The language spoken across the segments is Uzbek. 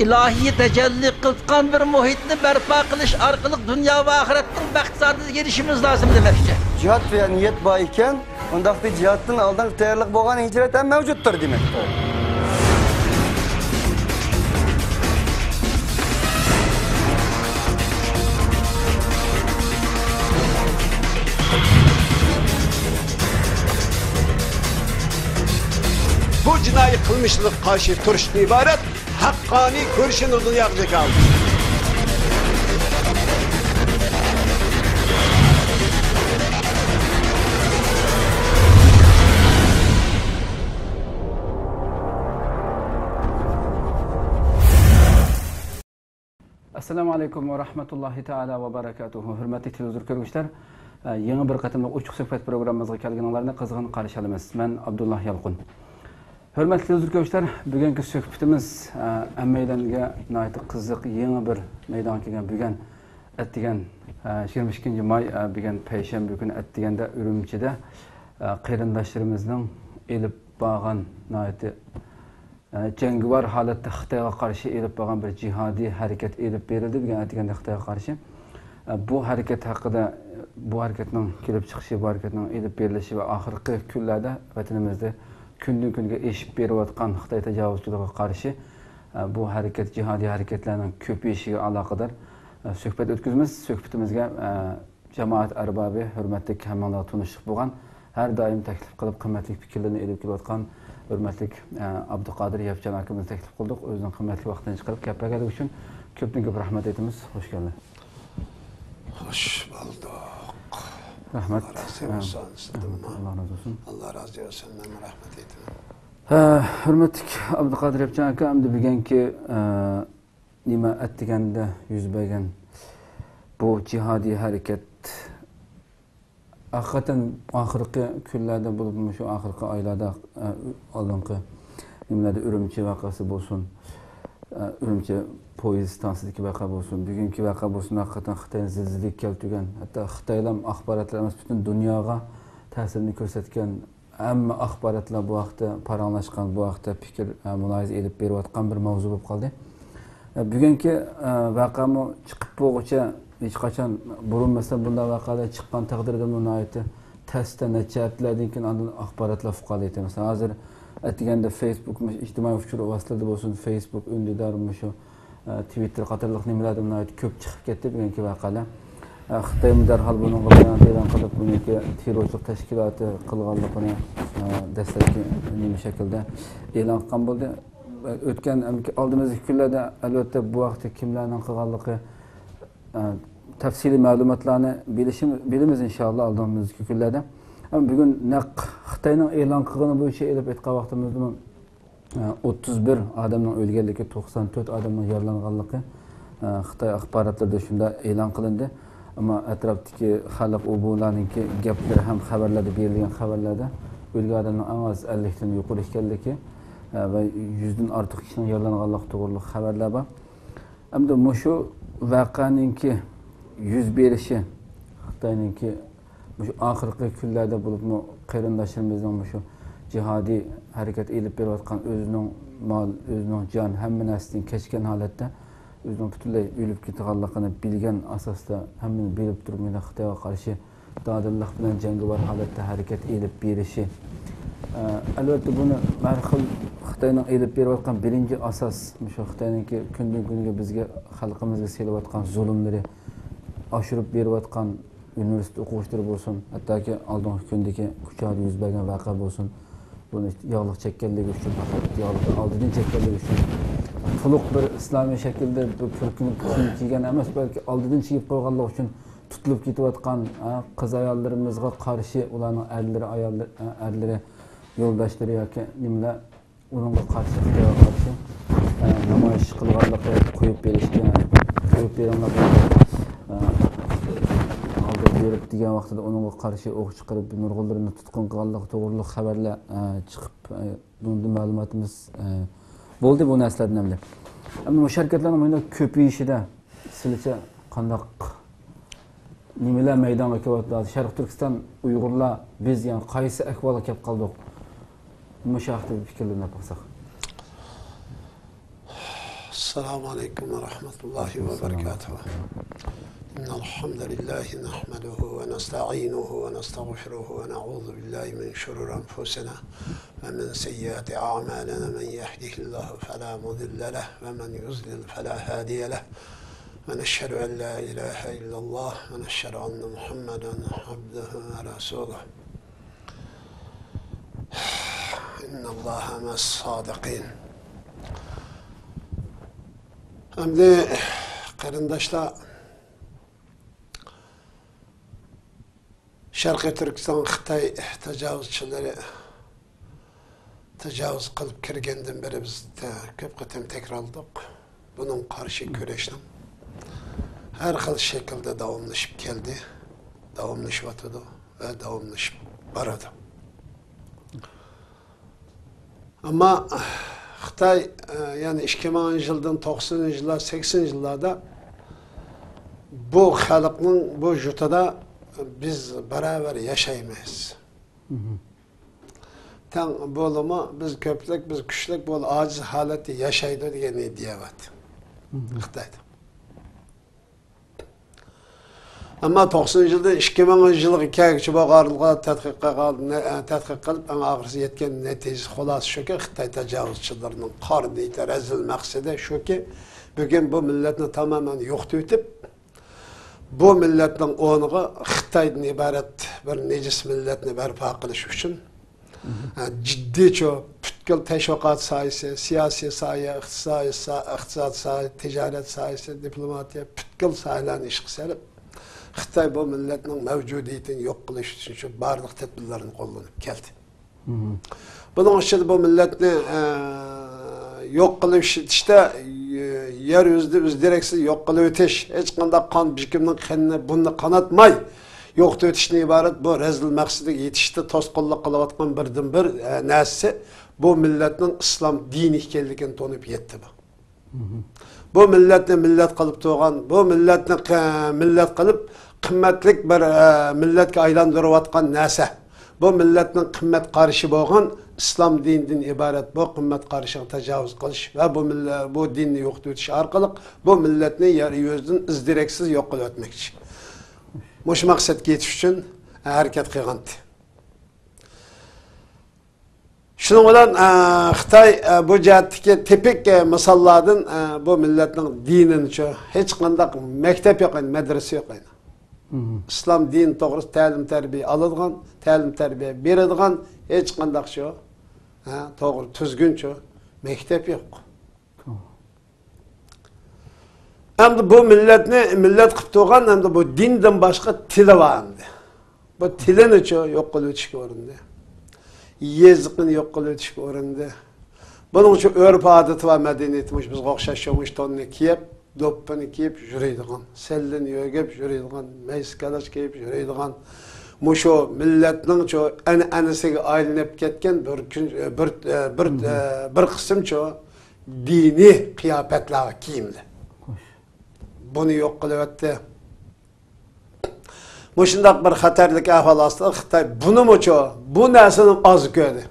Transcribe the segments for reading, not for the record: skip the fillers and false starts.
ilahiy tecelli kılkan bir muhitni berpa kılış arkalık dünya ve ahirettin bahtsadı gelişimiz lazım demekçe. Cihat veya niyet bağıyken, ondak bir cihatın aldan tayarlık boğan hicreten mevcuttur demektir. Bu cinayi kılmışlık karşı turşu ibaret, hakkani kurşun uzun yakacak aldı. Assalamu alaikum ve rahmetullahi ta'ala ve barakatuhu. Hürmetli televizyon görgüçler, yeni bir katımda uçuk söhbet programımızga kelgenlerine kızgın karşı alımız. Ben Abdullah Yalqun. Hürmetli televizyon görgüçler, bugünkü söhbetimiz emmeylenge naytı kızık yeni bir meydan kelgen bugün ettigen 22. may bugün Perşembe günü ettigende Ürümçi'de qeyrindaşlarımızın elip bağan naytı cengivar halatda Xitayga karşı elip bağan bir cihadi hareket elip berildi bugün ettigende Xitayga karşı. Bu hareket hakkında bu hareketinin kelip çıkışı, bu hareketinin elip berilişi ve ahirki küllerde vatanimizde günden günge eşip berip atkan Xitay tecavüzçülüğe karşı bu hareket cihadi hareketlerinin köpeyişiyle alakadar söhbet ötküzümüz. Söhbetimizge cemaat erbabı, hürmetli hemenler tanıştık bulan her daim teklif kılıp kıymetli fikirlerini elip gelip atkan hürmetli Abdülkadir Yevcan hakkımızı teklif kıldık. Özünün kıymetli vaktini çıkarıp kapıya geldik için köpten köp rahmet etimiz. Hoş geldin. Hoş bulduk. Rahmet. Allah razı olsun. Allah razı olsun. Allah razı olsun. Rahmet eylesin. Hürmetli Abdülkadir Yevcan hakkı bugünkü nima ettigende yüz bergen bu cihadi hareket hakikaten ahirki küllerde bulup şu ahirki aylarda alınqı nimelerde Ürümçi vakası bolsun, Ürümçi poyez stansidagi vaqa bolsun, bugünkü vaqa bolsun hakikaten Xitayning zilzilik keltirgan, hatta Xitaylam axborotlarimiz butun dunyoga ta'sirini ko'rsatgan hamma axborotlar bu vaqtda paranglashgan, bu vaqtda fikr mulohaza elib berayotgan bir mavzu bo'lib qoldi. Bugünkü vaqamı chiqib bo'g'icha hech qachon burunmasdan bunday vaqalar chiqqan taqdirda buni aytdi. Testda necha haftalardan keyin andin axborotlar fuqarolaydi. Masalan, hozir aytganda Facebook ijtimoiy uchur vositalarda bo'lsin, Facebook, Undidar, shu Twitter qatorliq nimalar bilan aytib ko'p chiqib ketdi bugünkü vaqalar. Xitoy darhol buni bayonot e'lon qilib, buniki terrorchilik tashkiloti qilganligini dastlabki nima shaklda e'lon qilgan bo'ldi. O'tgan oldimizgi kunlarda albatta bu vaqtda kimlarning qilganligi tafsiliy ma'lumotlarni bilamiz inshaalloh oldimizgi kunlarda. Ama bugun naq Xitoyning e'lon qilgani bo'yicha elib aytgan vaqtimizda 31 odamning o'lganligi, 94 odamning yaralanganligi Xitoy axborotlarida shunda e'lon qilindi. Ama atrofdagi xalq ubularninki gaplari ham xabarlarda berilgan xabarlarda o'lgan odamning oz 50 dan yuqori ekanligi ve 100'den artık kişinin yaralanganlığı to'g'riliq xabarlar bor. Hamda shu vaqaninki yuz berişi Xitoyninki shu oxirgi kunlarda bo'libmi qarindoshlarimizning shu jihodiy harakat elib berayotgan o'zining mol, o'zining jon hamma narsadan kechgan holatda o'zining butunlay o'lib ketganligini bilgan asosda hammani bilib turib Xitoyga qarshi dadillik bilan jangovar holatda harakat elib berishi albatta buni marhum Xitoyning elib berayotgan birinchi asos shu Xitoyninki kundan kunga bizga xalqimizga selayotgan zulmlari oshirib berayotgan universitet o'quvchilari bo'lsin, hattoki oldingi kundagi kuchali yuz bergan voqea bo'lsin, buni yog'liq chekkanligi uchun faqat yog'liq oldidan chekkanligi uchun to'liq bir islomiy shaklda bir turkini kiygan emas, balki oldidan chekib qo'yganligi uchun tutilib ketayotgan qiz ayollarimizga qarshi ularning erlari yo'ldoshlari yoki nimalar uningga qarshi namoyish qilganligi, qo'yib berishgan, qo'yib berilgan oldi berib degan vaqtida uningga qarshi o'q chiqarib nurg'unlarni tutqun qilganligi to'g'riliq xabarlar chiqib bunday ma'lumotimiz bo'ldi bu narsalardan ham. Ammo bu harakatlarning mana ko'payishida sizlarcha qanday nimalar maydonga kelyapti? Sharq Turkiston Uyg'urlar biz yani qaysi ahvolga kelib qoldik? Müşahede fikirlerine baksak. Assalamu alaikum ve rahmetullahi ve berekatuhu. Innelhamdülillahi nehmeduhu ve nesta'inuhu ve nestağfiruhu ve na'udhu billahi min şurur enfusina ve min seyyiati a'malina men yehdihillahu fela mudille leh ve men yuzlil fela hadiye leh. Ve neşhedü en la ilahe illallah ve neşhedü enne Muhammeden abduhu ve resuluh. İnnallâhe mes-sâdıkîn. Şimdi qarindoshlar, Sharqiy Turkiston Xitoy tajovuzchilari tajovuz qilib kirgandan beri biz ko'p qatam takrorladik. Bunun qarshi kurashning har xil shaklda davomlashib keldi, davomlashyotdi va davomlashib boradi. Ama Xitoy yani 2000 yıldan 90 yıllar, 80 yıllarda bu xalqning bu jutada biz beraber yaşaymayız. Tan bo'limi biz ko'plik, biz kuchlik bo'l ojiz holatda yashaydi degan ideyat. Xitoyda. Ama 90 yılda 2000 yıllık hikayeci bağırlığa tadqiq qilib, en ağrısı yetken neticesi xulası şu ki, Xitoy tajovuzchilarının qarniydi, rezil maqsadi şu ki, bugün bu milletini tamamen yo'qotib o'tib, bu milletning o'rniga Xitoydan iborat bir necis milletni barpo qilish uchun ciddi çok butkul teşviqot sohasi, siyosiy soha, iqtisod soha, tijorat sohasi, diplomatiya, butkul sohalarni ish qilib, Xitoy bu milletning mavjudiyatini yo'q qilish uchun shu barliq tadbirlarni qo'llanib keldi. Bunun için bu milletni yo'q qilish işte yer yüzde üzdereksiz yo'q qilib o'tish, hech qanday qon birikimining qanini buni qanatmay yo'qotib o'tishdan iborat bu rezil maqsadiga yetishda to'sqinlik qilayotgan birdan bir narsa bu milletning islom dini ekanligini to'nib yetdi bu. Bu milletni millet qilib to'g'an, bu milletni millet qilib qimmatlik bir milletga aylantirayotgan narsa. Bu milletning qimmat qarishi bo'lgan islom dinidan iborat bu qimmat qarishiga tajovuz qilish va bu dinni yo'qotib o'tish orqali bu milletni yer yuzidan izdireksiz yo'q qilib o'tmoqchi. Mush maqsadga yetish uchun harakat qilgandi. Şunun bilan Xitoy bu jihatdagi tipik misollardan bu milletning dinini hech qanday maktab yo'q, madrasa yo'q. İslam din to'g'risida ta'lim tarbiya oladigan, ta'lim tarbiya beradigan hech qanday shu to'g'ri tuzguncha maktab yo'q. Endi bu milletni millet qilib to'g'an, endi bu dindan boshqa tili bor endi. Bu tilini yo'q qilib o'tishga urindi. Yezikini yo'q qilib o'tishga urindi. Buning uchun urf odati va madaniyatimiz bizga o'xshash tonni kiyib, do'ppini kiyib yuradigan, sellini yo'gib yuradigan, mayskalash kiyib yuradigan, mushu milletning an'anasiga aylanib ketgan bir qism dini qiyofatlar kiyimli. Bunu yo'q qilib o'tdi. Mushundaq bir xatarlik ahvol ostida Xitoy bunimi bu narsani oz ko'rdi.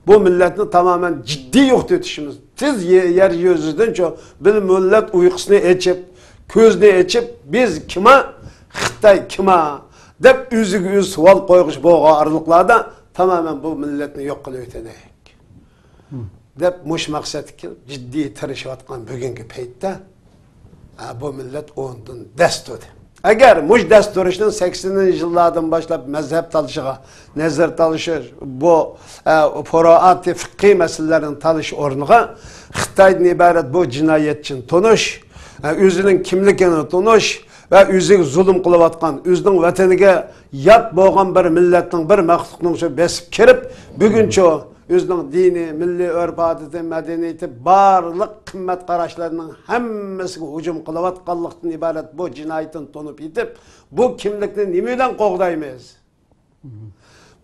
Bu milletni tamamen ciddi yo'qotib o'tishimiz. Siz yer yuzidan bir millet uyqusini ochib, ko'zni ochib, biz kima, Xitoy kima deb o'ziga o'zi savol qo'yish bo'lgan arliqlarda tamamen bu milletni yo'q qilib o'taylik. Deb mush maqsadga ciddi tirishayotgan bugungi paytda bu millet ondan dast oldi. Eğer muş dast duruşunun 80'li yıllardan başlayıp mezhep talışıga, nezir talışı, bu furuat-ı fıkhi meselelerin talış ornuğa, Xitoydan ibaret bu cinayetçin tonuş, özünün kimlikini tonuş ve özüge zulüm kılıvatkan, özünün vataniga yat boğan bir milletin, bir mahlukның besip kirip, bugün özünün dini, milli örf adeti, medeniyeti, barlık kımmet qarashlarının hemmesiga hücum kılıvatkanlıktan ibaret bu cinayetin tonup yitip, bu kimlikni nimeden qoğdaymayız?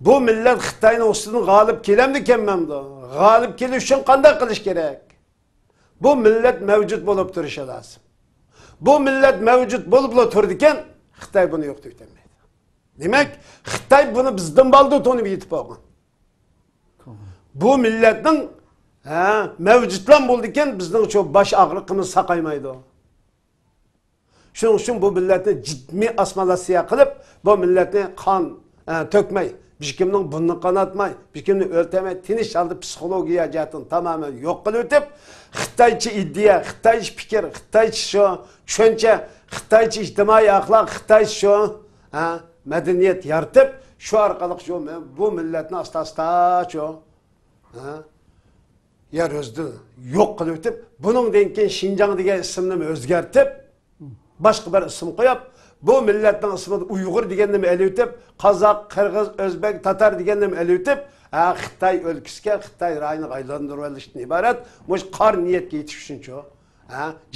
Bu millet Xitoyning ustidan g'olib kelamdi kemmamdi. G'olib kelish uchun qanday qilish kerak? Bu millet mevcut bulup turishi lazım. Bu millet mevcut bulup turdikan, Xitoy buni yo'q deb aytmaydi. Demak, Xitoy buni bizdan balda to'nib yetib olgan. Bu milletning mevcutlan bo'ldikan bizning shu bosh og'riqimiz saqaymaydi. Shuning uchun bu millatni jiddiy asmalasiya qilib, bu millatni qon to'kmay, hech kimning bunni qanatmay, hech kimni o'ltamay, tinch holda psixologiya jihatini tamoman yo'q qilib o'tib, Xitoycha idea, Xitoycha fikr, Xitoycha shu tushuncha, Xitoycha ijtimoiy axloq, Xitoycha shu madaniyat yaratib, shu orqali shu bu millatni asta-asta shu yer o'zdi yo'q qilib o'tib, buningdan keyin Xinjiang degan ismni o'zgartib, boshqa bir ism qo'yib, bu millatning ismini Uyg'ur deganni elitib, Qozoq, Qirg'iz, O'zbek, Tatar deganni elitib, Xitoy o'lkasiga, Xitoy rayoniga aylantirib olishdan iborat, mush qor niyatga yetish uchunchi,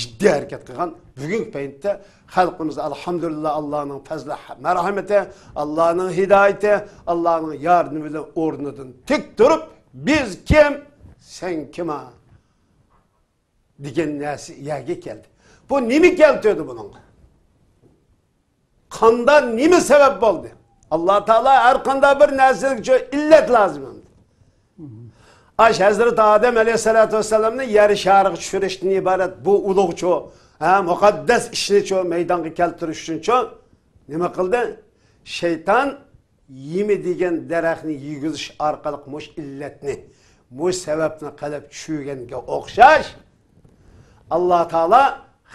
jiddiy harakat qilgan. Bugungi paytda xalqimiz alhamdulillah Allohning fazli, marhamati, Allohning hidoyati, Allohning yordami bilan o'rnidan tik turib, biz kim, sen kim degan narsa yerga keldi. Bu nima keltirdi buning? Qandan nima sabab bo'ldi? Alloh taolo har qanday bir narsaga illat lozim. Hazreti Adem aleyhissalatu vesselam'ni yer shariga tushirishdan iborat bu ulug'cho, muqaddas ishni maydonga keltirish uchun nima qildi? Shayton yemi degan daraxtni yegizish orqali mush illatni, mush sababni qilib tushirganga o'xshash Alloh taolo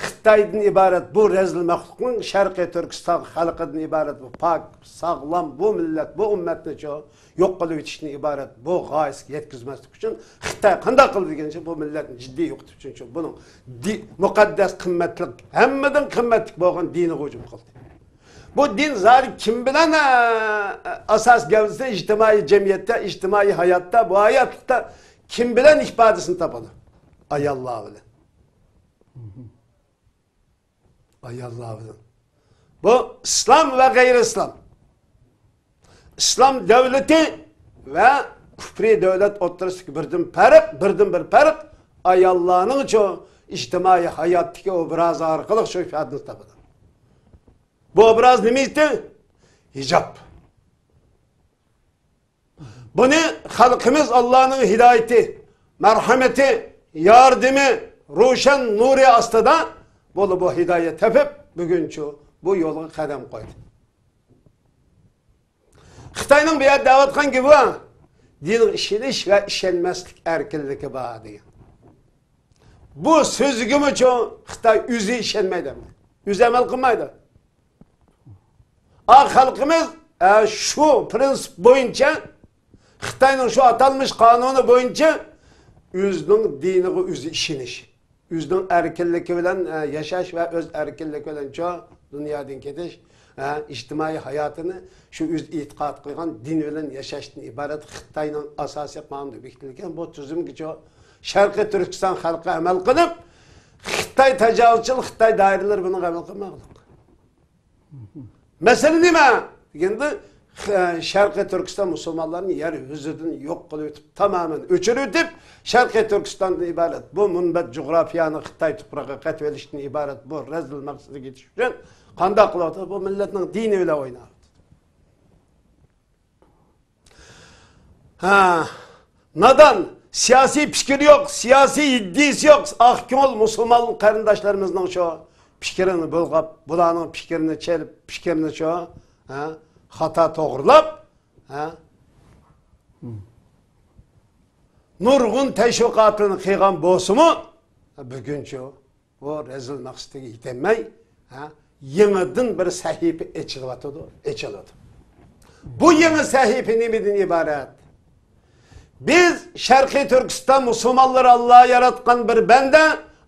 Xitoydan iborat bu rezil maxluqning Sharqiy Turkiston xalqidan iborat bu pok, sog'lom bu millat, bu ummatni yo'q qilib o'tishdan iborat bu g'oyasiga yetkazmaslik uchun Xitoy qanday qildi degancha bu millatni jiddiy yo'qotish uchun buning muqaddas qimmatli, hammadan qimmatli bo'lgan diniga hujum qildi. Bu din zali kim bilan asos gavdasida ijtimoiy jamiyatda, ijtimoiy hayotda, bu hayotda kim bilan ifodasini topadi? Alloh bilan. Alloh bilan. Bu İslam ve gayri İslam. İslam devleti ve küfri devlet o'rtasidagi birdan bir farq Allah'ın çoğu ijtimoiy hayottagi obraz orqali shu ifodani topadi. Bu obraz nimasi? Hijab. Bunu xalqimiz Allah'ın hidoyati, merhameti, yordami, ro'shan nuri ostida bu hidoyat tepib buguncha bu yo'lga qadam qo'ydi. Xitoyning bu yerda davatgan gibi dinin ishonish ve ishonmaslik erkinligi bor degan. Bu so'zigimi uchun Xitoy o'zi ishonmaydi. O'zi amal qilmaydi. Xalqimiz şu prinsip bo'yicha Xitoyning şu atalmış qonuni bo'yicha o'zining diniga o'zi ishonish, o'zining erkinligi bilan yashash va o'z erkinligi bilan dunyodan ketish, ijtimoiy hayotini shu o'z e'tiqod qilgan din bilan yashashdan iborat Xitoyning asosiy qonuni bekitilgan bu tuzumga Sharqiy Turkiston xalqi amal qilib, Xitoy tajovuzchil Xitoy doiralari buni amal qilmoqda. Mesele nima? Deganda Sharqiy Turkiston musulmonlarni yer yuzidan yo'q qilib o'tib, tamamen o'chirib o'tib, Sharqiy Turkistondan iborat bu munbat jug'rafiyani Xitoy tuprog'iga qaytib olishdan iborat bu rezil maqsadga yetish uchun qanday qiladi? Bu millatning dini bilan o'ynaydi. Nadan siyasi fikri yok, siyasi iddiası yok. Ahkol Müslüman kardeşlerimizin şu fikrini bulgap, bulanın fikrini çelip, fikrini şu hata doğrulap, nurgun teşvikatını kıygan bozumu bugün şu o rezil maqsadiga yetemey, yeniden bir sahibi açıldı. Bu yeni sahibi nimeden ibaret? Biz Şarkı Türkistan Müslümanları Allah'a yaratkan bir bende,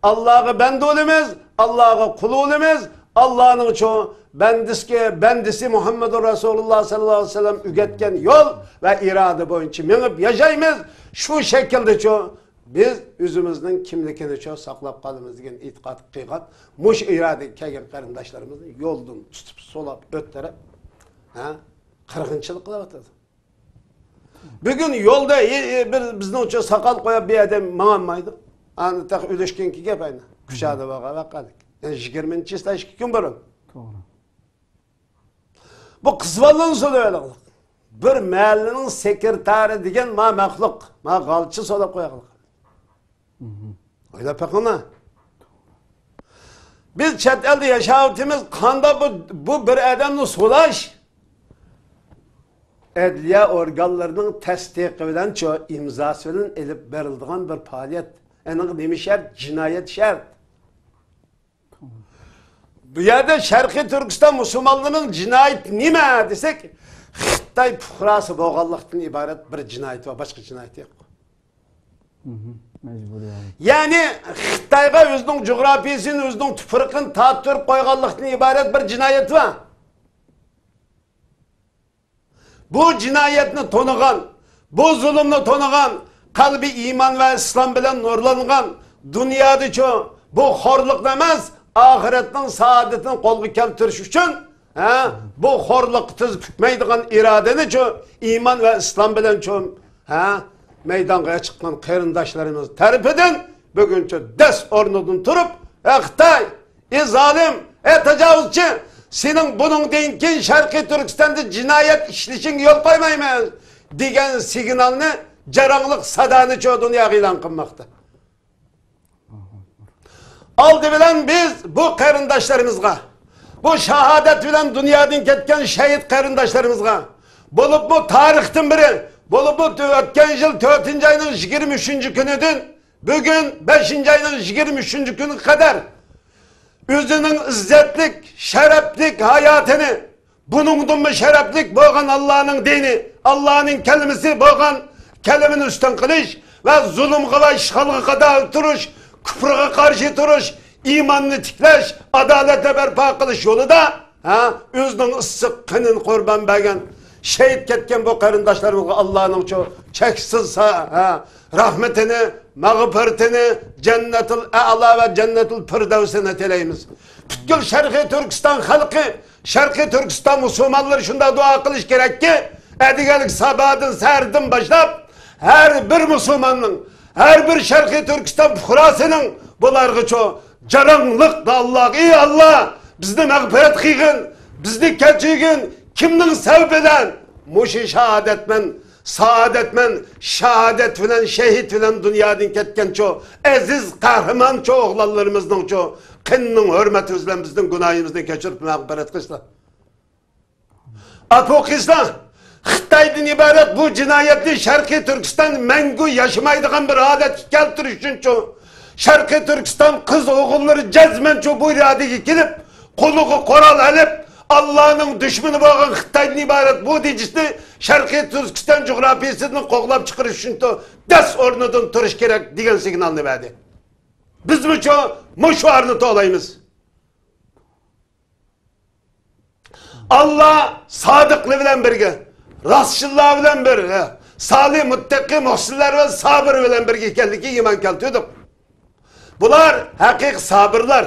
Allah'a bende olumuz, Allah'a kulu olumuz, Allah'ın çoğu bendisi Muhammedur Resulullah sallallahu aleyhi ve sellem ügetken yol ve irade boyunca minip yaşayımız, şu şekilde çoğu biz yüzümüzün kimlikini çoğu saklap kalımız diyen itikat, kıykat, muş irade kegir karındaşlarımızı yoldan tutup solap ötterip, kırgınçılık kılavatırdı. Bugün yolda bizden uçuyor sakal koyup bir adam mağanmaydı. Anı tak öleşken ki gep aynı. Kuşağı bakadık. Yani 20. staj 2 gün burun. Bu kızvallığın solu öyle kılık. Bir mahallenin sekreteri diyen ma mahluk, ma galçı sola koyaklık. Öyle pekala. Biz chet elde yaşayotimiz kanda bu bir adamni sulash adliya organlarining tasdiqi bilan imzosi bilan ilib beriladigan bir faoliyat. Aniq nima shart? Jinoyat shart. Bu yerda Sharqiy Turkiston musulmonlarining jinoyati nima desak, Xitoy fuqarosi bo'lganlikdan iborat bir jinoyat va boshqa jinoyat yo'q. Yani Xitoyga o'zining jug'rafiyasini, o'zining tuprog'ini tattirib qo'yganlikdan iborat bir jinoyat var. Bu jinoyatni to'nigan, bu zulmni to'nigan, qalbi iymon va islom bilan nurlangan dunyoda bu xorliqni emas, oxiratning saodatini qo'lga keltirish uchun bu xorliq tiz tutmaydigan irodani iymon va islom bilan meydanga chiqqan qarindoshlarimiz tarafidan buguncha dast o'rnidan turib, Xitoy, zalim, tajovuzchi, sening buningdan keyin Sharqiy Turkistonda jinoyat ishlashing yo'l qo'ymaymiz degan signalni jaranglik sadoni dunyoga e'lon qilmoqda. Oldi bilan biz bu qarindoshlarımızga, bu shahodat bilan dunyodan ketgan shahid qarindoshlarımızga, bo'lib bu tarixdan biri, bo'lib bu o'tgan yil 4-oyning 23-kunidan bugun 5-oyning 23-kuniga qadar o'zining izzatlik, sharaflik hayotini, buningdan sharaflik bo'lgan Allohning dini, Allohning kalimasi bo'lgan kalimani ustun qilish va zulmga va ishg'olga qarshi turish, kufrga qarshi turish, iymonni tiklash, adolatni barpo qilish yo'lida o'zining issiq qinini qurban bergan, shahid ketgan bu qarindoshlarimizga Allohning cheksiz rahmetini, mağfiretini, cennetul a'la ve cennetul firdevsini tilaymiz. Butkul Sharqiy Turkiston xalqi, Sharqiy Turkiston musulmonlari shunda dua qilish kerakki, adigalik sabahdan sardan boshlab her bir musulmonning, her bir Sharqiy Turkiston fuqarosining bularga jaranglik da Allah, ey Allah, bizni mağfiret qilgin, bizni kechirgin, kimning sevbidan mushi shahodatman, saadetmen, şehadet filan, şehit filan dünyadan ketken aziz kahraman oğlanlarımızdan qinning hurmati bilan bizning gunohimizni kechirib mag'firat qilsin. Apoqiston Xitoydan iborat bu jinoyatni Sharqiy Turkiston mangu yaşamaydigan bir holatga keltirish uchun Sharqiy Turkiston qiz o'g'illari jazman bu irodaga kelib, qo'liga qurol olib Allah'ın düşmanı bo'lgan Xitoydan iborat bu dijisni Sharqiy Turkiston jug'rafiyasini qo'g'lab chiqarish uchun dast o'rnidan turish kerak degan signalni berdi. Biz mushu arni to'laymiz. Allah sodiqlik bilan birga, rostchilar bilan birga, solih muttaqi muhsinlar va sabr bilan birga ekanligiga iymon keltirdik. Bular haqiqiy sabirlar,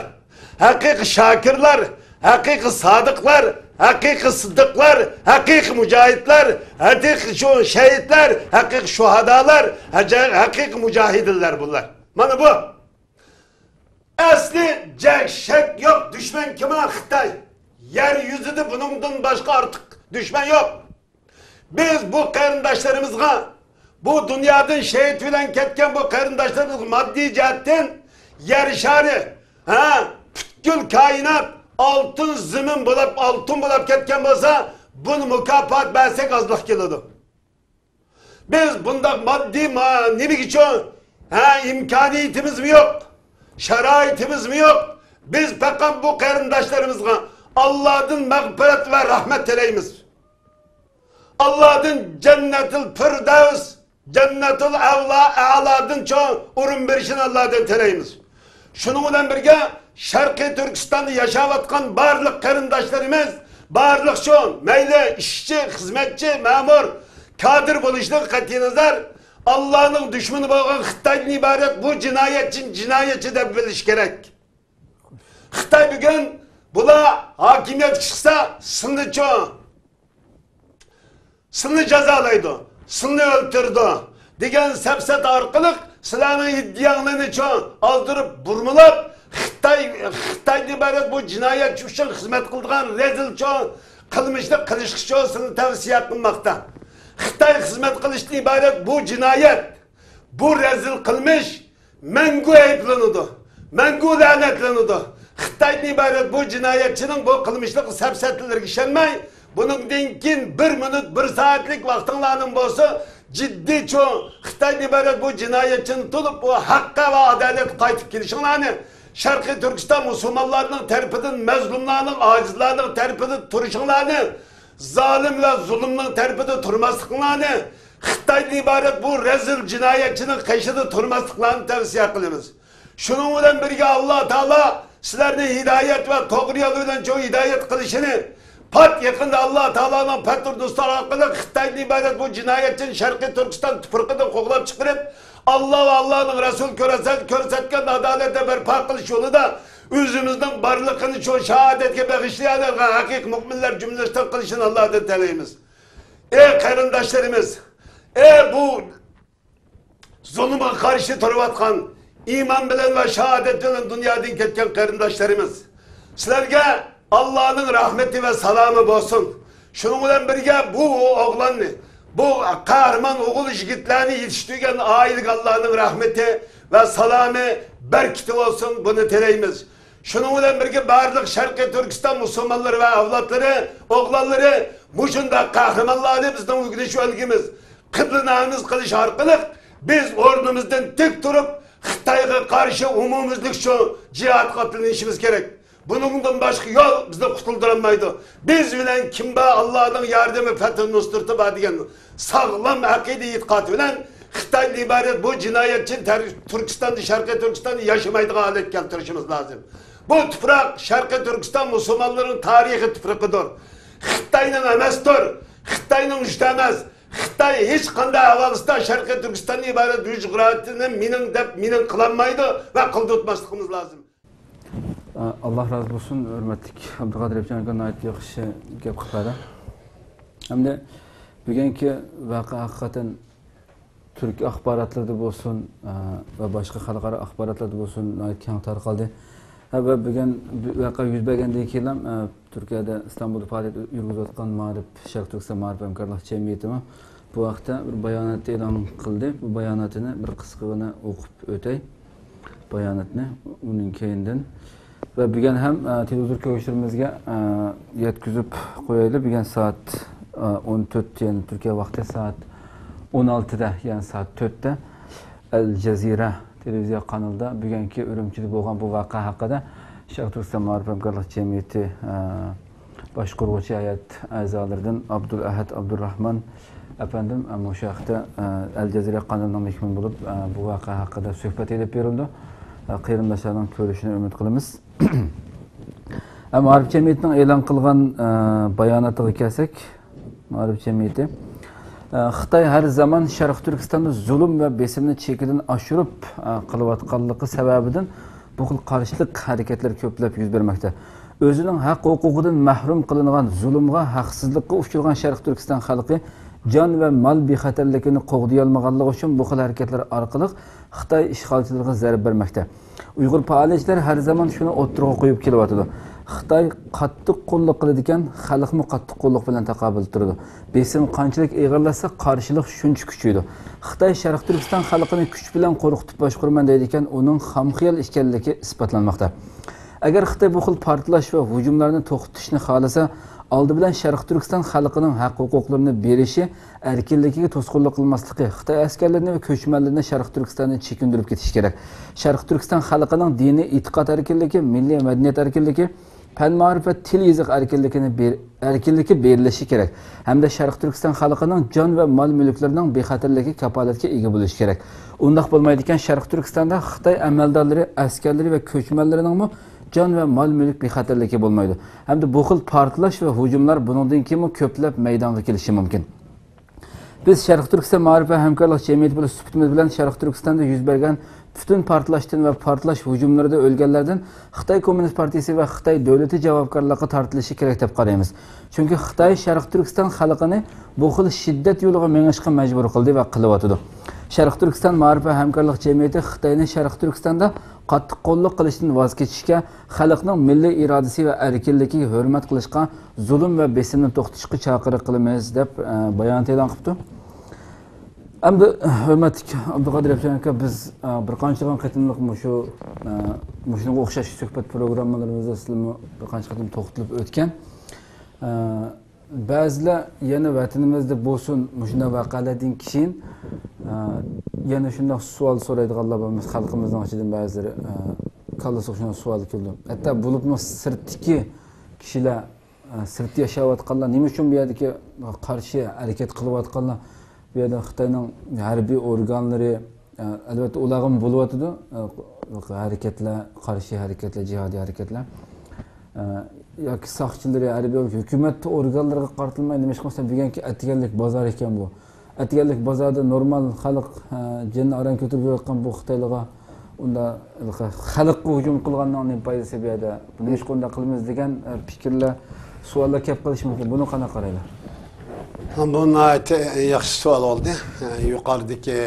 haqiqiy shokirlar, haqiqiy sadiqlar, haqiqiy siddiqlar, haqiqiy mujohidlar, haqiqiy şehitler, haqiqiy şuhadalar, haqiqiy mujohidlar bunlar. Mana bu. Asli şek yok, düşman kim Xitoy? Yeryüzünde bunundan başka artık düşman yok. Biz bu qarindoshlarımızga, bu dunyodan şehit bilan ketgan bu qarindoshlarimiz maddi jihatdan yer shari, butkul koinot altın zimin bo'lib, altın bo'lib ketgan bo'lsa, bunu mukofot bersak ozlik keladi. Biz bunda maddi nima uchun imkoniyatimiz mi yok? Şaraitimiz mi yok? Biz faqat bu qarindoshlarımızga Allah'ın mağfiret ve rahmet tilaymiz. Allah'ın cennetul firdevs, cennetul a'ladan urun berishini Allah'tan tilaymiz. Şunun bilan birga Sharqiy Turkistonda yaşayotgan barliq qarindoshlarimiz, barliq mayli ishchi, xizmatchi, ma'mur, kadr bo'lishidan qat'iy nazar Allah'ın düşmanı bo'lgan Xitoydan iborat bu jinoyatchi deb bilish kerak. Xitoy bugun bular hokimiyat chiqsa sinni jazolaydi, sinni o'ltirdi degan sapsat orqali sizlarning iddiyolarni oldirib burmilab Xitoydan iborat bu jinoyatchi uchun xizmat qilgan rezil qilmishni qilishni tavsiya qilmoqda. Xitoy xizmat qilishdan iborat bu jinoyat, bu rezil qilmish mangu ayblanadi, mangu la'natlanadi. Xitoydan iborat bu jinoyatchining bu qilmishlik safsatlarga ishonmay, buningdan keyin 1 minut 1 soatlik vaqtinglarning bo'lsa, jiddiy cho'ng Xitoydan iborat bu jinoyatchini tulib bu haqqa va adolat qaytib kelishinglarni, Sharqiy Turkiston musulmonlarining tarafidan mazlumlarning, ojizlarning tarafidan turishinglarni, zalim va zulmning tarafida turmasliklarini, Xitoydan iborat bu rezil jinoyatchining qayshida turmasliklarini tavsiya qilamiz. Shuning bilan birga Alloh taolo sizlarni hidoyat va to'g'ri yo'l bilan cho'ng hidoyat qilishini, pat yaqinda Alloh taoloning patr do'stlari orqali Xitoydan iborat bu jinoyatchini Sharqiy Turkiston tuproqidan qo'g'lab chiqarib, Alloh va Allohning Rasul ko'rsatgan adolatni barpo qilish yo'lida o'zimizning barlig'ini shu shahodatga bag'ishlayan haqiqiy mu'minlar jumlasidan qilishini Allohdan tilaymiz. Ey qarindoshlarimiz, bu zulmga qarshi turayotgan iymon bilan va shahodat bilan dunyodan ketgan qarindoshlarimiz, sizlarga Allohning rahmati va salomi bo'lsin. Shuning bilan birga bu o'g'lonni, bu qahramon o'g'il yigitlarni yetishtirgan oilaga Allohning rahmati va salomi barkati bo'lsin, buni tilaymiz. Şunun bilan birga barliq Sharqiy Turkiston musulmonlari va avlodlari, o'g'lonlari mushunda qahramonlarni bizning o'rganish yo'limiz, qiblanamiz qilish orqali biz o'rnimizdan tik turib Xitoyga qarshi umumizlik shu jihad qatnashishimiz kerak. Buningdan boshqa yo'l bizni qutuldirolmaydi. Biz bilan kimba Allohning yordami Fath Nusrat'i bor degan sog'lom aqida e'tiqod bilan Xitoydan iborat bu jinoyatchi Turkistonda, Sharqiy Turkistonda yashamaydigan holat keltirishimiz lozim. Bu tuproq Sharqiy Turkiston musulmonlarining tarixiy tuproqidir. Xitoyning emasdir, Xitoyning juda emas. Xitoy hech qanday ahvolida Sharqiy Turkistondan iborat jug'rafiyani mening qilolmaydi va qildirmasligimiz lozim. Allah razı olsun, hürmetlik Abdülkadir Epcan'ın ait yaxşı gap qiladi. Hamda bugungi voqea haqiqatan Türk axborotlarida bo'lsin va boshqa xalqaro axborotlarda bo'lsin keng tarqaldi. Va bugun voqea yuz bergandan keyin ham Turkiyada Istanbulda faoliyat yurgizayotgan Ma'rif Sharq Turkiston Ma'rif hamkorlik jamiyati bu vaqtda bir bayonot e'lon qildi. Bu bayonotini bir qisqagina o'qib o'tay. Bayonotni uning keyindan ve bugün hem televizyon ko'rishimizga yetkazib qo'yaylik. Bugün saat 14, yani Türkiye vakti saat 16'da, yani saat 4'te Al Jazeera televizyon kanalida bugungi Urumchida bo'lgan bu voqea haqida Sharq Turkiston Ma'rif hamkorlik jamiyati boshqaruvchi hay'at a'zolaridan Abdulahad Abdurrahman efendim o'sha vaqtda Al Jazeera kanalining mehmon bo'lib bu voqea haqida suhbat elib berildi. Qarindoshlarning ko'rishini umid qilamiz. Ma'rif jamiyatining e'lon qilgan bayonotiga kelsak, Ma'rif jamiyati Xitoy har zaman Sharq Turkistonda zulm va besimni chekidan oshirib qilayotganligi sababidan bu xil qarshilik harakatlar ko'plab yuz bermoqda. O'zining haq huquqidan mahrum qilingan zulmga, haqsizlikka uchragan Sharq Turkiston xalqi jon va mal bexatarligini qo'g'day olmaganligi uchun bu xil harakatlar orqali Xitoy ishg'olchilariga zarb bermoqda. Uyg'ur faoliyatchilar har zaman shuni o'ttirg'a qo'yib kelyapti. Xitoy qattiq qo'lliq qiladigan, xalqni qattiq qo'lliq bilan taqobil turadi. Besim qanchalik eg'irlasa, qarshilik shuncha kuchaydi. Xitoy Sharq Turkiston xalqini kuch bilan qo'rqitib boshqarman deydigan uning xomxiyol ekanligi isbotlanmoqda. Agar Xitoy bu xil portlash va hujumlarni to'xtatishni xohlasa, oldi bilan Sharq Turkiston xalqining haq huquqlarini berishi, erkinligiga to'sqinlik qilmasligi, Xitoy askarlarini va ko'chmanlarni Sharq Turkistondan chekindirib ketish kerak. Sharq Turkiston xalqining diniy e'tiqod erkinligi, milliy madaniyat erkinligi, fan ma'rif va til yoziq erkinligi berilishi kerak. Hamda Sharq Turkiston xalqining jon va mol mulklarining bexatarligi kafolatga ega bo'lishi kerak. Undaq bo'lmaydigan Sharq Turkistonda Xitoy amaldorlari, askarlari va ko'chmanlarining jon va mol mulk bexatarligi bo'lmaydi. Hamda bu xil portlash va hujumlar bundan keyin ko'plab maydonga kelishi mumkin. Biz Sharq Turkiston Ma'rif va hamkorlik jamiyati bilan suhbatimiz bilan Sharq Turkistonda yuz bergan bütün portlashdan va portlash hujumlarida o'lganlardan Xitoy Kommunist partiyasi va Xitoy davlati javobgarlikka tortilishi kerak deb qaraymiz. Chunki Xitoy Sharq Turkiston xalqini bu xil shiddat yo'liga mengishga majbur qildi va qilyapti. Sharq Turkiston Ma'rif va hamkorlik jamiyati Xitoyni Sharq Turkistonda qattiq qo'lliq qilishdan voz kechishga, xalqning milliy irodasi va erkinligiga hurmat qilishga, zulm va besimni to'xtatishga chaqiriq qilamiz deb bayonot e'lon qildi. Endi hurmatli Abduqodir aka biz bir qancha qatimliq shunga o'xshash suhbat programmalarimizda sizlarga bir qancha qatim to'xtalib o'tgan. Ba'zilar yana vatanimizda bo'lsin shunday voqealardan keyin yana shunday savol so'raydiganlar bo'lmiz xalqimizning ichidan ba'zilari kallasiga shunday savol keldi. Hatto bo'libmi sirtdagi kishilar sirtda yashayotganlar nima uchun bu yerdagi qarshi harakat qilayotganlar bu yerda Xitoyning harbiy organlari albatta ularga bo'lyotdi harakatlar qarshi harakatlar jihodiy harakatlar yoki soqchilari harbiy hukumat organlariga qartilmay nima qilsa deganki atganlik bozor ekan bu atganlik bozorda normal xalq jinni aran ko'tarib yurgan bu Xitoylarga unda xalqqa hujum qilganning foydasi bu yerda buni hech qanday qilmaymiz degan fikrlar savollar kelib qolishi mumkin buni qanaqa qaraylar Bu yaxshi savol oldu. Yuqoridagi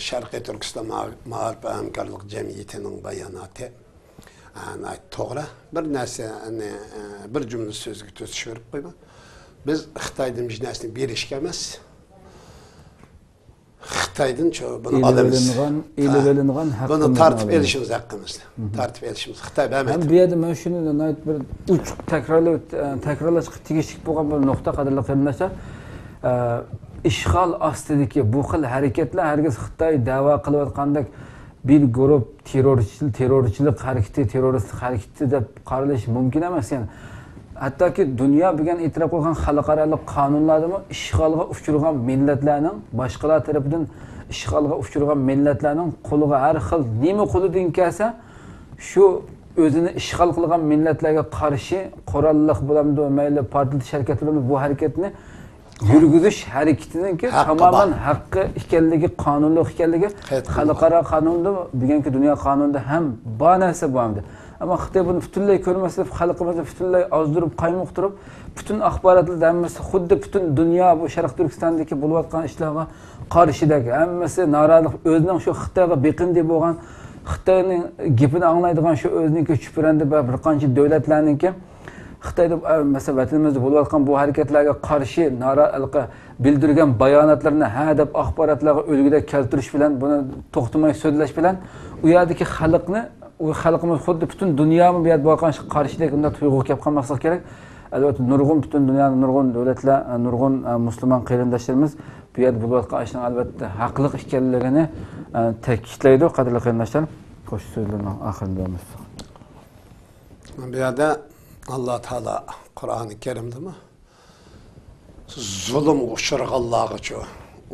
Sharqiy Turkiston Ma'arif hamkorlik jamiyatining bayonoti to'g'ri. Bir narsa bir jumla so'zga to'sish berib qo'yma. Biz Xitoydan hech narsani berishga emas. Xitoydan buni olamiz. Buni tartib elishimiz haqqimiz. Tartib elishimiz Xitoy bermaydi. Bu yerda men shuni bir uch takrorlashga tegishli bo'lgan bir nuqta qadrli qarindoshlar. İşgal ostidagi bu xil harakatlar hargiz Xitoy da'vo qilayotgandek bir guruh terrorchilik harakati, terroristlik harakati deb qaralish mumkin emas. Yani hattoki dunyo bugun e'tirof qilgan xalqaro qonunlarda ishg'olga uchragan millatlarning boshqalar tomonidan ishg'olga uchragan millatlarning qo'liga har xil nima qo'lidan kelsa shu o'zini ishg'ol qilgan millatlarga qarshi qurolli bo'lamdi, mayli portlatish harakatlar bu harakatni yurgizish harakatininki tamamen haqqi ekanligi, qonunli ekanligi xalqaro qonunda, bugungi dunyo qonunida ham bor narsa bo'ladi. Ama Xitoy bunu butunlay ko'rmasa, xalqimizni butunlay ozdirib, qaymoqtirib, bütün axborotlar hammasi xuddi bütün dunyo bu Sharq Turkistondagi bo'layotgan ishlarga qarshidagi hammasi norozilik o'zining shu Xitoyga beqindi bo'lgan, Xitoyning gapini anglaydigan shu o'zining chuprandi bir qancha davlatlarningki Xitoyda mesela vatanimizda bo'layotgan bu harakatlarga qarshi norozilik bildirgan bayonotlarni ha deb axborotlarga o'lgida keltirish bilan buni to'xtamay so'zlash bilan u yerdagi xalqni o xalqimiz xuddi bütün dunyomi bu yerda bo'lgan qarshidagi unda tuyg'u kelib qolmaslik kerak. Albatta nurg'un bütün dunyoning nurg'un davlatlar, nurg'un musulmon qarindoshlarimiz bu yerda bo'layotgan ishning albatta haqliq ekanligini ta'kidlaydi qadrli qarindoshlar. Qo'sh so'zlarning oxirida bu yerda Alloh taolo Qur'oni Karimda zulm uchraganlarga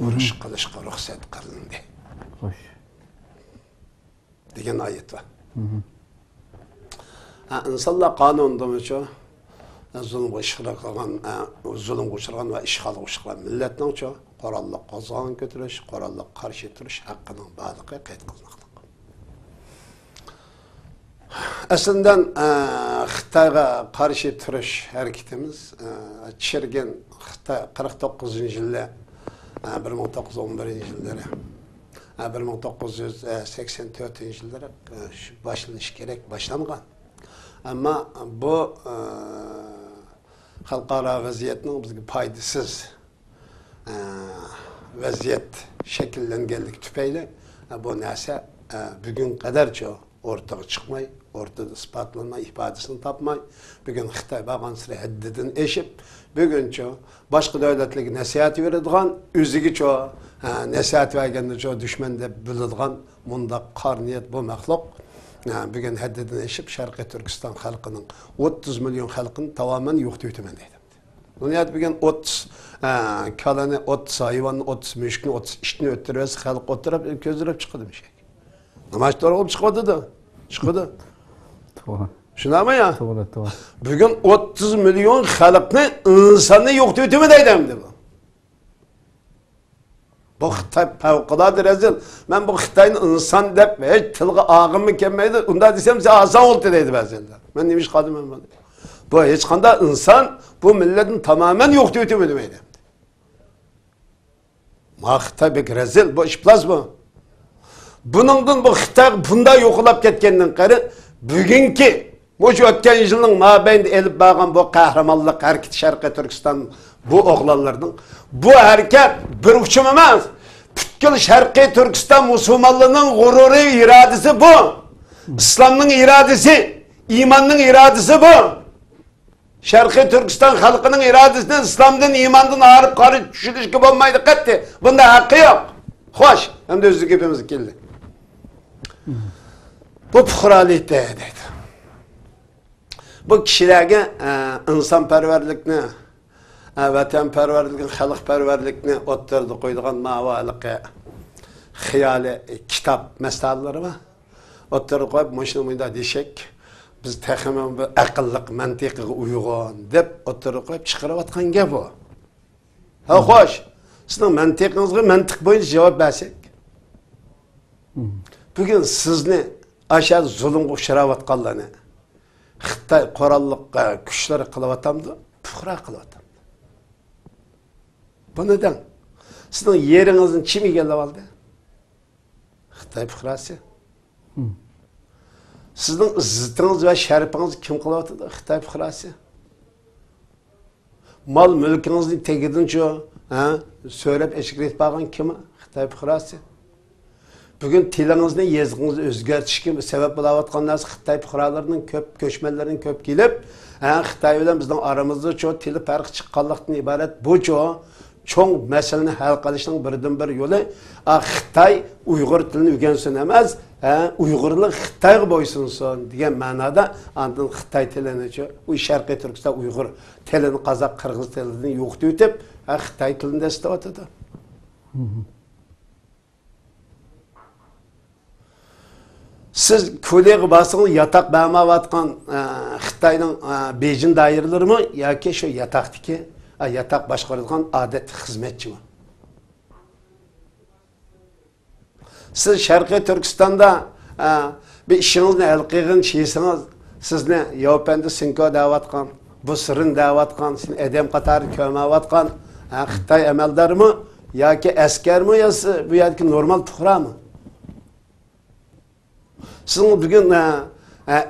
urush qilishga ruxsat qilindi degan oyat var. İnsanlar kanunda zulm uçurgan ve işgal uçurgan milletten qorallı qozg'on ko'tarish, qorallı qarshi turish haqqining ba'liqi qayd qilinmoqda. Aslında Xitoyga qarshi turish harakatimiz chirgan Xitoy 49-yilda 1911-yilda 1984-yillarda başlanış gerek başlangan. Ama bu xalqaro vaziyatning bizga foydasiz vaziyat shakllanganligi tufayli bu narsa bugun qadarcha o'rtaga chiqmay, o'rtada isbotlanmay, ifodasini topmay, bugun Xitoy bo'lgan sira haddidan eshib, buguncha boshqa davlatlarga nasihat beradigan, o'ziga nasihat vergende düşman deb biladigan munda qor niyat bu maxluq bugün haddidan eshib Sharqiy Turkiston xalqining 30 milyon xalqini tamamen yo'qotib o'taman deydi. Dunyoda bugün 30 kalani, 30 hayvanni, 30 mushukni, 30 ishni o'ttirib, xalq o'tirib ko'zlab chiqadi bir şey. Nima to'g'ri chiqadi? Chiqadi. To'g'ri. Shunami ya? To'g'ri, to'g'ri. Bugün 30 milyon xalqni insonni yo'qotib o'taman deydi bu. Bu Xitoy favqulodda rezil. Men bu Xitoyni inson deb hech tilga og'im kelmaydi. Unda desam, sen oson oldi deydi ba'zida. Men nima ish qildim men buni? Bu hech qanday inson bu millatni tamamen yo'qotib o'tmaydi deydi. Ma Xitoy bek rezil, bu ish plas bu. Buningdan bu Xitoy bunda yo'qolib ketgandan qari bugungi Mo'shu o'tgan yilning mabayinda elib borgan bu qahramonlik harakati Sharqiy Turkiston bu o'g'lonlarning bu harakat bir uchum emas. Bütkül Şarkı Türkistan Müslümanlığının gururu iradesi bu. İslam'ın iradesi, imanın iradesi bu. Şarkı Türkistan halkının iradesinden İslam'dan, imandan ağırıp karı düşülüş gibi olmaydı kattı. Bunda hakkı yok. Hoş. Hem de özlük hepimiz geldi. Bu puhralık deydi. Bu kişilerge insanperverlikni, vatanperverlikni, halkperverlikni o'ttirdi qo'ydigan ma'volikqa xiyoli kitob masalalari va o'ttirib qo'yib mashina bunda deshak biz taxminan bir aqlliq mantiqiga uyg'un deb o'ttirib qo'yib chiqarayotgan gap bu. Ha xo'sh, sizning mantiqingizga mantiq bo'yicha javob bersak. Bugun sizni aşağı zulmga uchrayotganlarni Xitoy qurolliq kuchlari qilyapti, puhra qilyapti. Bu neden? Sizin yerinizin kim egallab oldi? Xitoy puhrasi. Sizin izzetingiz ve şerefinizni kim qilyapti? Xitoy puhrasi. Mal mülkinizni tegidincha, söylep eşiklet bağın kim? Xitoy puhrasi. Bugün tilingizni, yezgingizni o'zgartirishga sebep bo'layotgan narsa Xitoy fuqarolarining ko'p, ko'chmanlarning ko'p kelib, Xitoy bilan bizning aramizda cho'ng tili farqi chiqqanlikdan iborat bu cho'ng masalani hal qilishning birdan bir yo'li Xitoy Uyg'ur tilini o'rgansin emas, Uyg'urlar Xitoyga bo'ysunsin degan ma'noda andin Xitoy tilini u Sharqiy Turkiston Uyg'ur tilini qozoq, qirg'iz tilidan yo'qitib o'tib, Xitoy tilini islatadi. Siz ko'legi basıqlı yatak bağmavatkan Xitayning Beijing dairələri mi yoki shu yataqdiki yatak boshqaradigan adet xizmatchi mi? Siz Sharqiy Turkistonda bir ishingizni hal qilgan şeysiniz, sizni Yopendi Sinko davatgan, bu sirin davatgan, sizni edem qatori ko'mavatgan Xitoy amaldori mi yoki askar mi yoki bu yerki normal fuqaro mi? Sizin bugün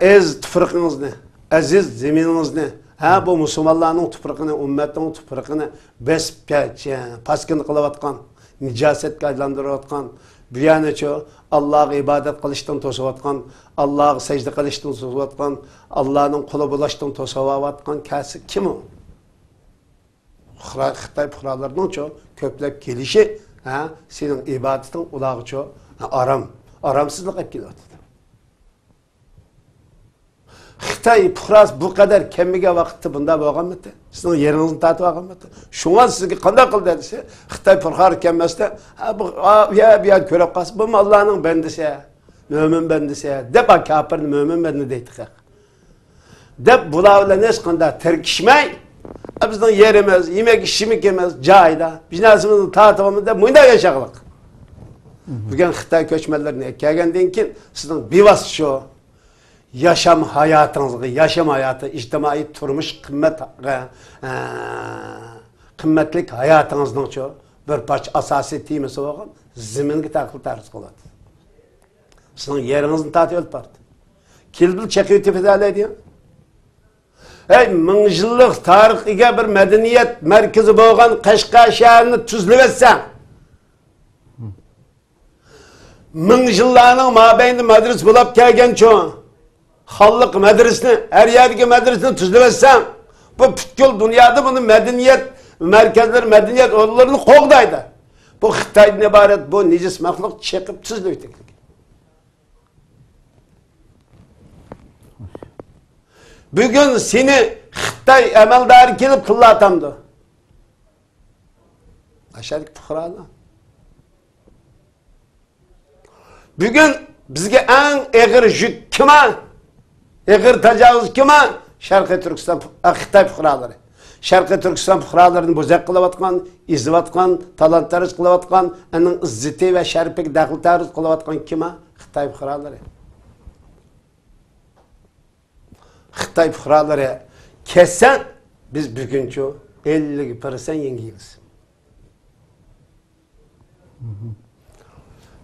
ez tuprağınızı, aziz zemininizni, bu Müslümanların tuprağını, ümmetin tuprağını besip paskını kılavatkan, nicasetke aylandırıvatkan, bir yana Allah'a ibadet kılıştan tosavatkan, Allah'a secde kılıştan tosavatkan, Allah'ın kulu bulaştan tosavatkan kası kim o? Xitoy fuqarolarının köplep gelişi, senin ibadetin ulağı aramsızlık hep geliyor. Xitoy fuqarosi bu kadar kemiga vaqtda bunda bo'lganmidi? Sizning yeringizni tatib olganmidi? Shunga sizga qanday qildi desa, Xitoy fuqaro kelmasda, bu ya ko'rib qolsa, bu Allohning bandasi, mo'min bandasi, deb kafirni mo'min bandi deydi. Deb bular bilan hech qanday tirkishmay, bizning yerimiz, yemek ishimiz emas, joyda, biznesimizni tatib olmadi deb bunda yashaqliq. Bugun Xitoy ko'chmanlarini kelgandan keyin sizning bevosita shu yaşam hayatınızı, yaşam hayatı, ictimai turmuş kıymetlik hayatınızın bir parça asasi temisi olan zeminge takıl tarz kıladı. Sizin yerinizin tatı öldü pardı. Kilbil çekiyor tepedali ediyor. Ming yıllık tarihiga bir medeniyet merkezi bo'lgan Qashqar şehrini tuzlab etsen, ming yıllarning mabeynida madras bo'lib kelgan cho'ng Hallık medresini, her yerdeki medresini tuzlamazsan, bu bütkül dünyada bunun medeniyet merkezleri, medeniyet odalarını qoğdaydı. Bu Xitoydan ibaret, bu necis mahluk çekip tuzlaydı. Bugün seni Xitoy amaldori kelib qillatamdi. Aşağıdaki fuqarolar. Bugün bizga eng og'ir yuk kima? Eğer tecavüz kime? Şarkı Türkistan, Xitoy fuqarolari. Şarkı Türkistan fuqarolarini bozak qilayotgan, izlayotgan, talantlarız qilayotgan, onun izzati ve şerefiga daxl taruz qilayotgan kime? Xitoy fuqarolari. Xitoy fuqarolari kessen biz buguncha 50% yengiymiz.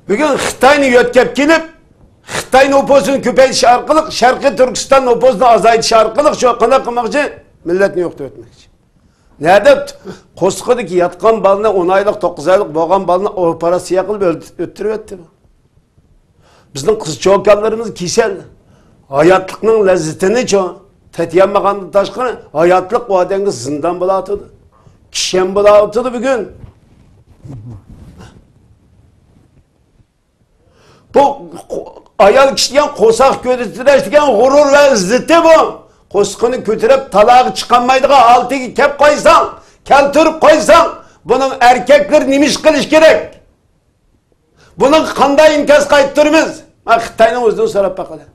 Bugün Xitoyni yo'tkab kelib Xitoy nüfusunu köpeytiş arkalık, Şarkı Türkistan nüfusunu azaytiş arkalık şu qanday qilmoqchi milletni yo'qotib o'tmoqchi. Nerede Qo'sqidagi yatgan balını 10 aylık 9 aylık boğan balını operasiya qilib öttürüp etti. Bizning qiz cho'kallarimiz kesel. Hayatlıkның lezzetini ço. Tetiyemmagandan taşqana hayatlık o adamga zindan bo'latıdı. Kişen bo'latıdı bugün. Bu ayal kişiyen qo'saq ko'tarishgan g'urur va izzati bu. Qo'sqini ko'tarib talog'i chiqolmaydigan oltiga kep qo'ysang, keltirib qo'ysang, buning erkeklar nima ish qilish kerak? Buning qanday inkos qaytaramiz? Men Xitoyning o'zidan so'rab baqaman.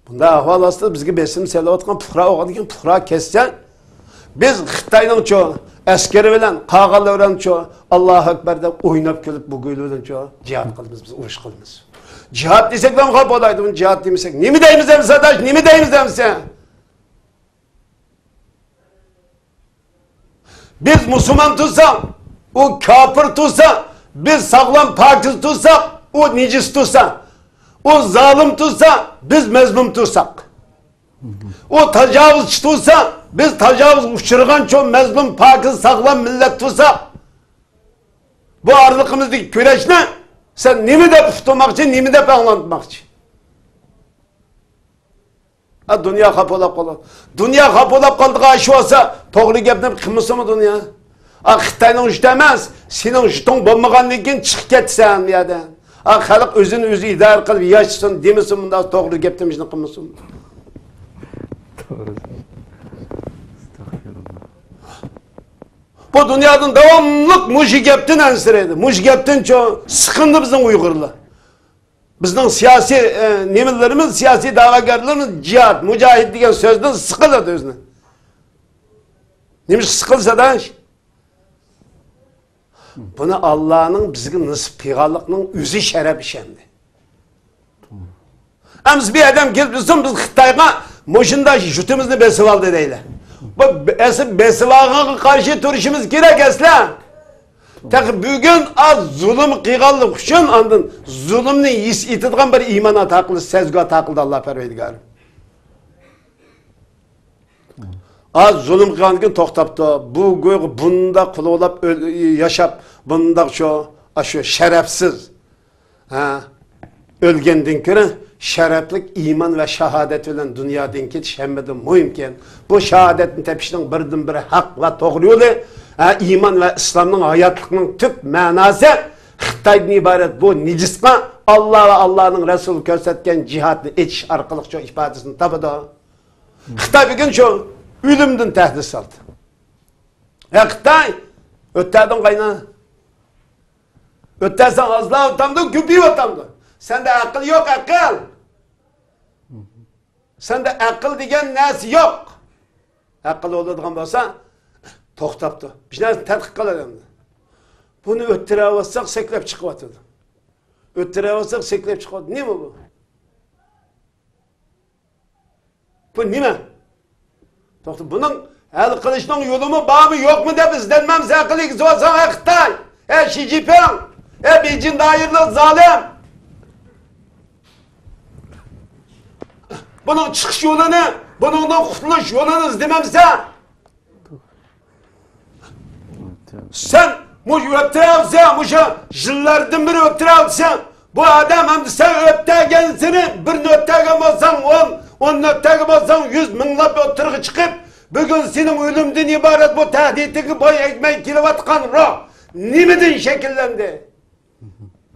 Bunda ahval aslında bizge besim selayotgan puhra o'qadigan puhra kessan, biz Xitoyning cho askeri bilan qag'allar bilan cho Allohu akbar deb o'ynab kelib bu go'ylar bilan cho jihad qilamiz, biz urush qilamiz. Jihad desek ham qolib bo'laydi, buni jihad demasak, nima deymiz ham sadash, nima deymiz ham sen? Biz musulmon tutsak, o kafir tutsa, biz sağlam pakiz tutsak, o necis tutsa. O zalim tutsa, biz mezlum tutsak. O tecavüzçü tutsa, biz tecavüz uçurgan çok mezlum, pakiz, sağlam millet tutsak. Bu arlıkımızdaki güreş ne? Sen nimi de tutmak için, nimi de anlatmak için. Dünya kapolap kalır. Dünya kapolap kaldığı aşı olsa, doğru gepne kımısı mı dünya? Xitayning uçta emas, senin uçtun bulmaganlikin çık ketsen yerden. Xalq özünü özü idare qilib yaşasın demesin bunda doğru geptimizni qilmasin. Bu dünyadan devamlıq muş geptin ansiraydi. Muş geptin çok sıkındı bizim Uygurlar. Bizning siyasi nemirlarimiz, siyasi davagarlarımız cihad, mücahid degan sözden sıkıldı özüne. Neymiş sıkılsa da bunu Allah'ın bizge nasip peygamberliğinin özü şeref işendi. Biz bir adam gelip biz Xitayga moşunda jutumuzni besib aldı deyler. Bu esib besilağa karşı turuşumuz gerek esla. Tak bugün az zulüm qilganlik uchun andın zulümni itadigan bir iymon taqildi, sezgi taqildi Allah Parvardigor. Az zulüm qilgandan to'xtabdi. Bu go'y bunda qulolab yaşap bunda şu şerefsiz ölgenden ko'ra şereflik iman ve şehadet bilan dunyodan ketish hammadan muhimken bu şehadetni tepishning birdan biri haq va to'g'ri yo'li iman ve İslam'ın hayatlıkның tüp manası Xitoydan ibaret bu nicisqa Allah ve Allah'ın Resulü ko'rsatgan jihadni etish orqali shu ifodasini topadi. Xitoy bugün şu ölümden tehdit saldı. Xitoy ötterden qayna. Öttersen azla otamdı, küpü otamdı. Sende akıl yok, akıl. Sende akıl degen nesi yok. Akıl oladigan bolsa to'xtabdi. Bir narsa tadqiq qiladi. Buni o'ttirib olsak, seklab chiqib o'tadi. O'ttirib olsak, seklab chiqib o'tadi. Nima bu? Bu nima? To'xtab, buning hal qilishning yo'limi bormi, yo'qmi deb izlanmamiz aqliga zo'rsan Xitoy. Xi Jinping, Beijing doirli zolim. Bunun çıkış yolunu, bununla kurtuluş yolunu izlememsen sen bu öptürevsen, bu yıllardan beri öptürevsen bu adam hem de sen öptürgensini birini öptürgen olsan 10 öptürgen olsan 100 minglap öptürgü çıkıp bugün senin ölümden ibaret bu tehditini boy ekmeği kilovatkan ruh nimeden şekillendi?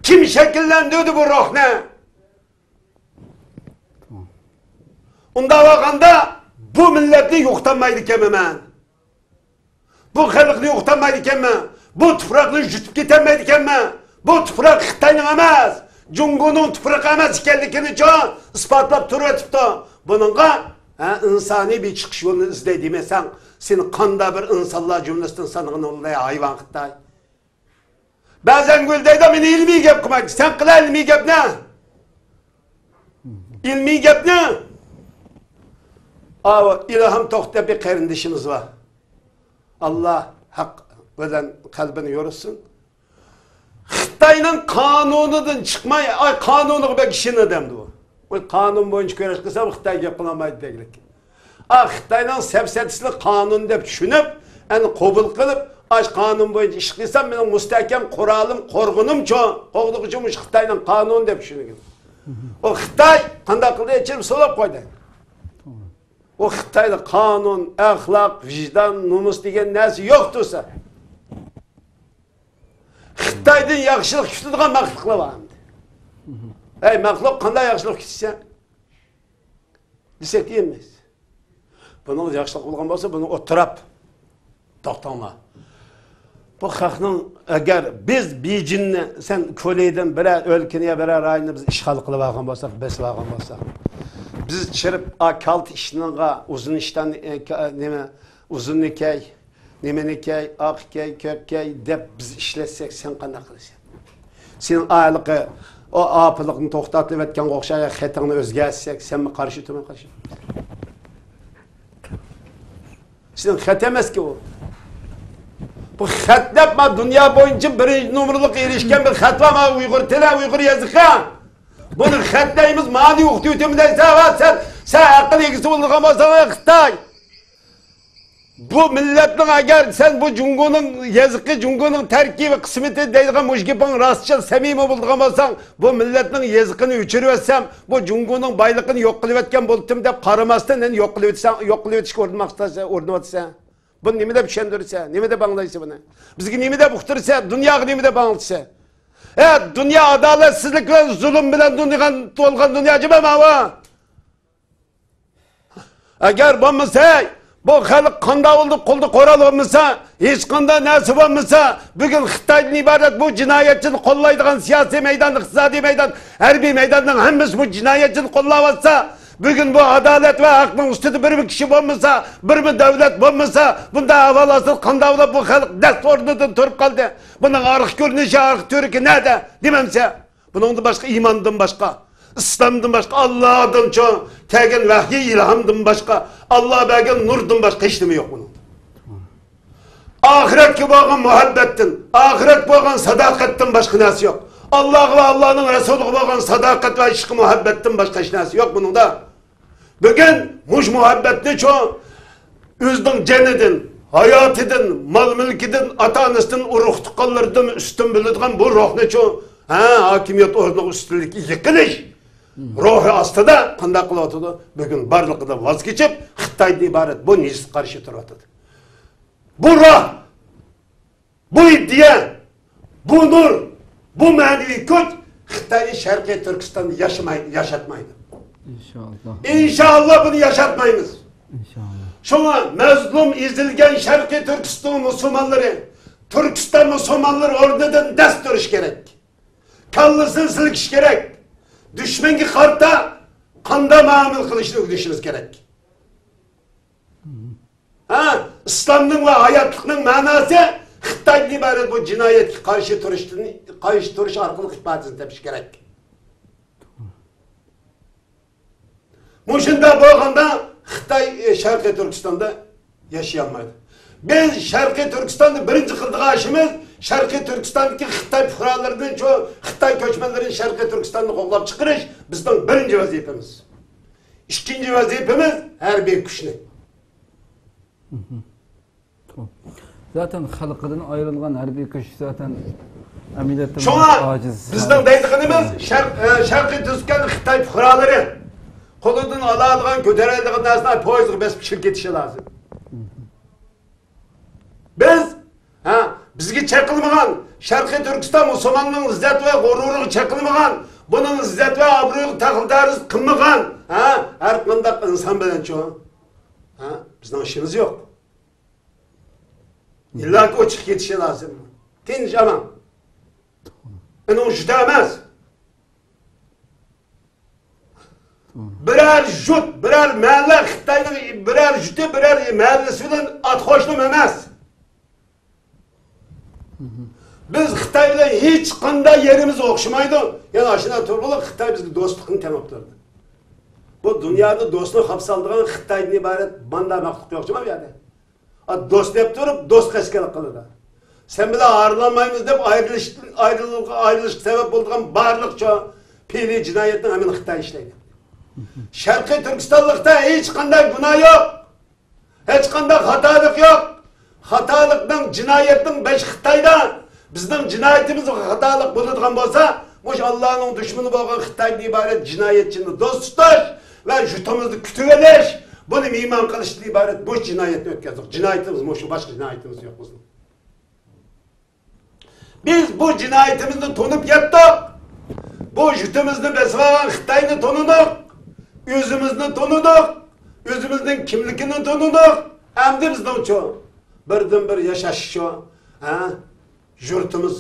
Kim şekillendirdi bu ruh ne? Onda vakanda bu milletni yo'qtanmaydi ekanman. Bu xalqni yo'qtanmaydi ekanman. Bu tuproqni yutib ketolmaydi ekanman. Bu tuproq Xitoyning emas, Jungoning tuprog'i emas ekanligini isbotlab turibdi. Buningga insoniy bir chiqish yo'lini izlay demasan, seni qanday bir insonlar jumlasidan sanag'ini olay hayvon Xitoy. Ba'zan guldayda meni ilmiy gap qilmaydi. Sen qila ilmiy gapni. Ilmiy gapni İlham Tohta bir kardeşimiz var. Allah hak bilen kalbini yorulsun. Xitoyning kanunidan çıkmay, kanunu bir kişinin adamdı bu. O kanun boyunca görüş kılsam Xitoy gap kılamaydı deglik. Xitoyning safsatislik qonun deb tushunib, ani qabul qilib, ash qonun bo'yicha ish qilsam, mening mustahkam quralim, qo'rg'inimcha, qo'g'diqchim Xitoyning qonun deb tushungan. O Xitoy qanday qildi ichib so'lab qo'ydi. O Xitoyda qonun, axloq, vijdon, nomus degan narsa yo'q tursa. Xitoydan yaxshilik kutadigan maxluqlar bor. Ey maxluq qanday yaxshilik kutsa? Desek emas. Bunun yaxshilik bo'lgan bo'lsa, buni o'tirib to'xtanglar. Bu xalqning agar biz Beijingni sen ko'leydan birer o'lkaniga birer rayonni biz ishg'ol qilib olgan bo'lsak, besib olgan bo'lsak, biz chirib kalt ishninga uzun ishdan nima uzunnikay, nimanikay, oqkay, ko'kkay deb biz ishlatsak sen qanday qilasan? Sen ayliqi o apılıqni to'xtatib etgan o'xshayga xatingni o'zgartsak, sen mi qarshi turma qarshi? Sen xat emas-ki o. Bu xatlab ma dünya bo'yicha birinchi nomerlik erishgan bir xatlama Uyg'ur tili, Uyg'ur yoziqi. Buni xatlaymiz, ma'ni o'qituvchimiz sen aql egisi bo'lgan bo'lsang Xitoy. Bu milletning agar sen bu Jungo'ning yoziqi, Jungo'ning tarkibi qismati deydigan mujgibing rostchil samimiy bo'lgan bo'lsang, bu milletning yoziqini o'chirib etsam, bu Jungo'ning boyligini yo'q qilib etgan bo'ldim deb qaramasdan men yo'q qilib etsam, yo'q qilib etishga o'rnatsa, bu nima deb tushundirsa, nima deb anglaysa buni? Bizga nima deb uqtirsa, dunyoga nima deb anglatsa? Dünya adaletsizlik ve zulüm bilen to'lgan dunyochi emasmi? Agar bo'lmasa, bu xalq qanday bo'ldi, qo'lda qo'ral bo'lmasa, hech qanday narsa bo'lmasa, bugun Xitoydan iborat bu jinoyatchini qo'llaydigan siyosiy maydon, iqtisodiy maydon, harbiy maydonning hammasi bu jinoyatchini qo'llayotsa, bugün bu adalet ve hakkın üstüde bir kişi olmasa, bir devlet olmasa, bunda avalası kandavla bu halk dest ordudan durup kaldı. Bunun arıq görünüşü, arıq türkü nerede? Dememse, bunun da başka imandan başka, İslam'dan başka, Allah'dan çoğu, tegen vahyi ilhamdan başka, Allah'a belgen nurdan başka hiç mi yok bunun? Ahiret ki bağın muhabbetten, ahiret bağın sadakatten başka nesi yok. Allah ve Allah'ın Resulü bağın sadakat ve aşkı muhabbetten başka hiç nesi yok bunun da. Bugün muş muhabbetli çoğu, üzdün cennetin, hayatidin, mal mülkidin, ata-anasının ruh tıkallardan üstün bildiğin bu ruhunu çoğu, hakimiyet orduna üstünlük yıkılış. Ruhu aslında kandak kılatıdı. Bugün barlıkta vazgeçip, Xitay'da ibaret bu nice karşı taratıdı. Bu ruh, bu iddia, bu nur, bu manevi güç, Xitay'ı Şarkı Türkistan'da yaşatmaydı. İnşallah. İnşallah bunu yaşatmayınız. İnşallah. Şuna mezlum izilgen Şarkı Türkistan Müslümanları, Türkistan Müslümanları oradan ders duruş gerek. Kallısını silkiş gerek. Düşmanki karta kanda mamul kılışını düşünüz gerek. İslam'ın ve hayatlıkның manası Xitay'dan ibaret bu cinayet karşı duruş arkalık ifadesini tepiş gerek. Muşunda bo'lganda Xitoy Sharqiy Turkistonda yaşayamaydı. Biz Sharqiy Turkistonda birinchi qildigan ishimiz Sharqiy Turkistondagi Xitoy fuqarolaridan cho'q Xitoy ko'chmanlarini Sharqiy Turkistonni qo'llab chiqarish bizning birinchi vazifamiz. İkinci vazifamiz harbiy kuchni. Zaten xalqidan ayrılgan harbiy kuch zaten ameliyatdan aciz. Bizning deydiganimiz Sharqiy Turkiston Xitoy fuqarolari Kolundan alağılığın götüreldiğin nesne poyuzluk besip şirketişi lazım. Biz, bizgi çekilmeyen, Şarkı Türkistan Müslümanlığın izzet ve gururunu çekilmeyen, bunun izzet ve abruyu takıldarız kılmeyen, her kındak insan bilen çoğu. Bizden işimiz yok. İlla ki o çık yetişi lazım. Tinç ama. Onu jütemez. Birer jüt, birer mahalle, Xitay'ın birer jütü, birer mahallesinden at hoşnum emez. Biz Xitay'la hiç qanday yerimiz okşamaydı. Yani aşına turbalı Xitay bizde dostluğunu temaptırdı. Bu dünyada dostluğu hapsaldığın Xitay'dan ibaret banda baklık yokçama bir yerde. Dost deyip durup dost kaşkalık kılır. Sen bile ağırlanmayımız deyip ayrılış sebep olduğun barlık çoğu pili cinayetten hemen Xitay işleydi. Şarkı Türkistanlıkta hiç qanday günah yok. Hech qanday xatolik yo'q. Xatolikning, jinoyatning 5 Xitoydan. Bizning jinoyatimiz xatolik bo'ladigan bo'lsa, mush Allohning dushmani bo'lgan Xitoydan iborat jinoyatchini do'st tutish va yutimizni kutib olish, buni iymon qilishdan iborat bu jinoyatni o'tkazdik. Jinoyatimiz mush, boshqa jinoyatimiz yo'q bizning. Biz bu jinoyatimizni to'nib yetdik. Bu yutimizni besib olgan Xitoyni to'nidik. O'zimizni to'nidik. O'zimizning kimligini to'nidik. Endi bizning birdan-bir yashash shu, yurtimiz,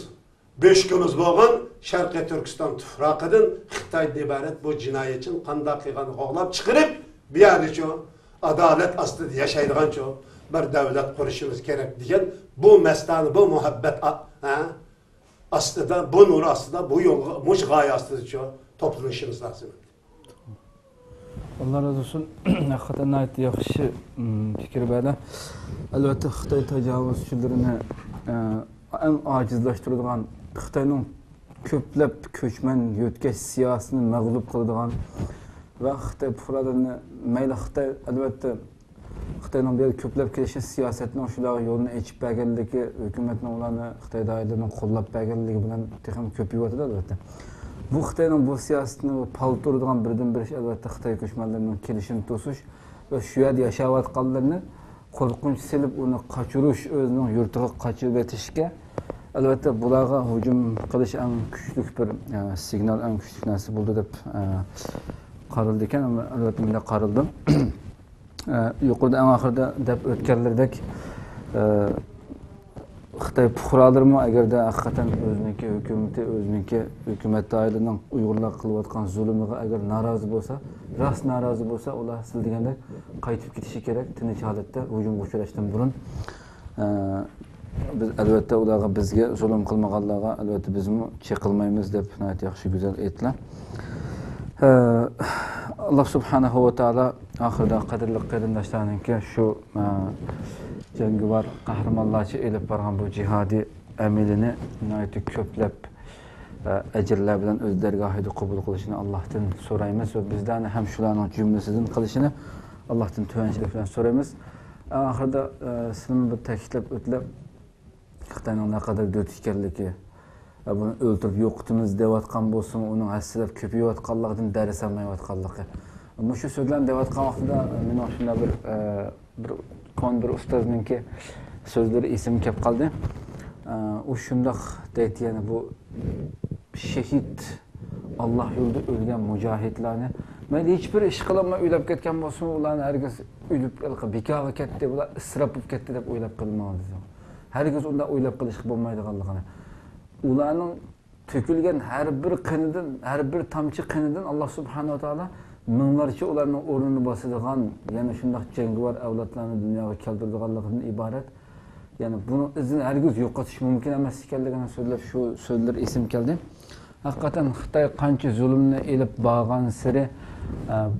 beşkimiz bo'lgan Sharqiy Turkiston tuproqidan Xitoydan iborat bu jinoyatchini qanday qilganini qo'g'lab chiqarib, bu yerda shu adolat ostida yashaydigan shu bir davlat qurishimiz kerak degan bu mastani, bu muhabbat ostida, bu nur ostida, bu yo'lga, mush g'oya ostida shu to'planishimiz lozim. Allah razı olsun. Hakikaten ait yaxshi fikir böyle. Elbette Xitoy tajovuzchilarini en acizlaştırılan Xitoyning ko'plab ko'chman yo'tkash siyosatini mag'lub qiladigan va Xitoy fuqarolarini mayli Xitoy albatta Xitoyning bu ko'plab kelishi siyosatning shularga yo'lini ochib berganligi, hukumatning ularni Xitoy doiralarini qo'llab berganligi bilan texam ko'payyotdi albatta. Bu Xitoyning bu siyosatini palturadigan birdan-bir ish albatta Xitoy ko'chmanlarining kelishini to'sish va shu yerda yashayotganlarni qo'rqinch silib uni qochirish, o'zining yurtiga qochirib etishga albatta bularga hujum qilish eng kuchli bir signal, eng kuchli narsa bo'ldi deb qaraldi ekan, albatta men qaraldim. Yuqorida eng oxirida deb o'tganlardek Xitoy fuqarolari agarda haqiqatan o'ziniki hukumati, o'ziniki hukumat doiralarining Uyg'urlar qilayotgan zulmiga agar norozi bo'lsa, rost norozi bo'lsa, ular siz degandek qaytib ketishi kerak, tinch holatda hujumga uchrashdan burun. Biz albatta ularga bizga zulm qilmaganlarga albatta bizmi cheqilmaymiz deb nayt yaxshi go'zal aytdilar. Alloh subhanahu va taolo oxirida qadrli qarindoshlarningki shu jangovar qahramonlarcha elib borgan bu jihodiy amelini nayt ko'plab ajrlar bilan o'z dargohida qabul qilishini Allohdan so'raymiz va bizdan ham shularning jumlasidan qilishini Allohdan tuvanchilik bilan so'raymiz. Oxirida sizlarni bir ta'kidlab o'tlab Xitoyning naqadar do'st ekanligi, buni o'ltirib yo'qitimiz deyotgan bo'lsin, uning aslida ko'payayotganligidan daris olmayotganligi. Ammo shu so'zlarni deyotgan vaqtida men shunda bir ustozninki so'zlari esimga kelib qoldi. U shundoq deydi, yana bu shahid Alloh yo'lida o'lgan mujohidlarni mayli hech bir ish qilmay o'ylab ketgan bo'lsin, ularni hargiz o'lib bekorga ketdi, ular isrof bo'lib ketdi deb o'ylab qilmaydi. Herkes onda o'ylab qilishga bo'lmaydiganligini. Ularning to'kilgan har bir qinidan, har bir tomchi qinidan Alloh subhanahu va taolo minglarcha ularning o'rnini bosadigan, yana shunday jangovar avlodlarni dunyoga keltiradiganligidan iborat. Ya'ni buni izini herkes yo'qotish mumkin emas ekanligini so'zlab shu so'zlar esim keldi. Haqiqatan Xitoy qancha zulmni elib borgan siri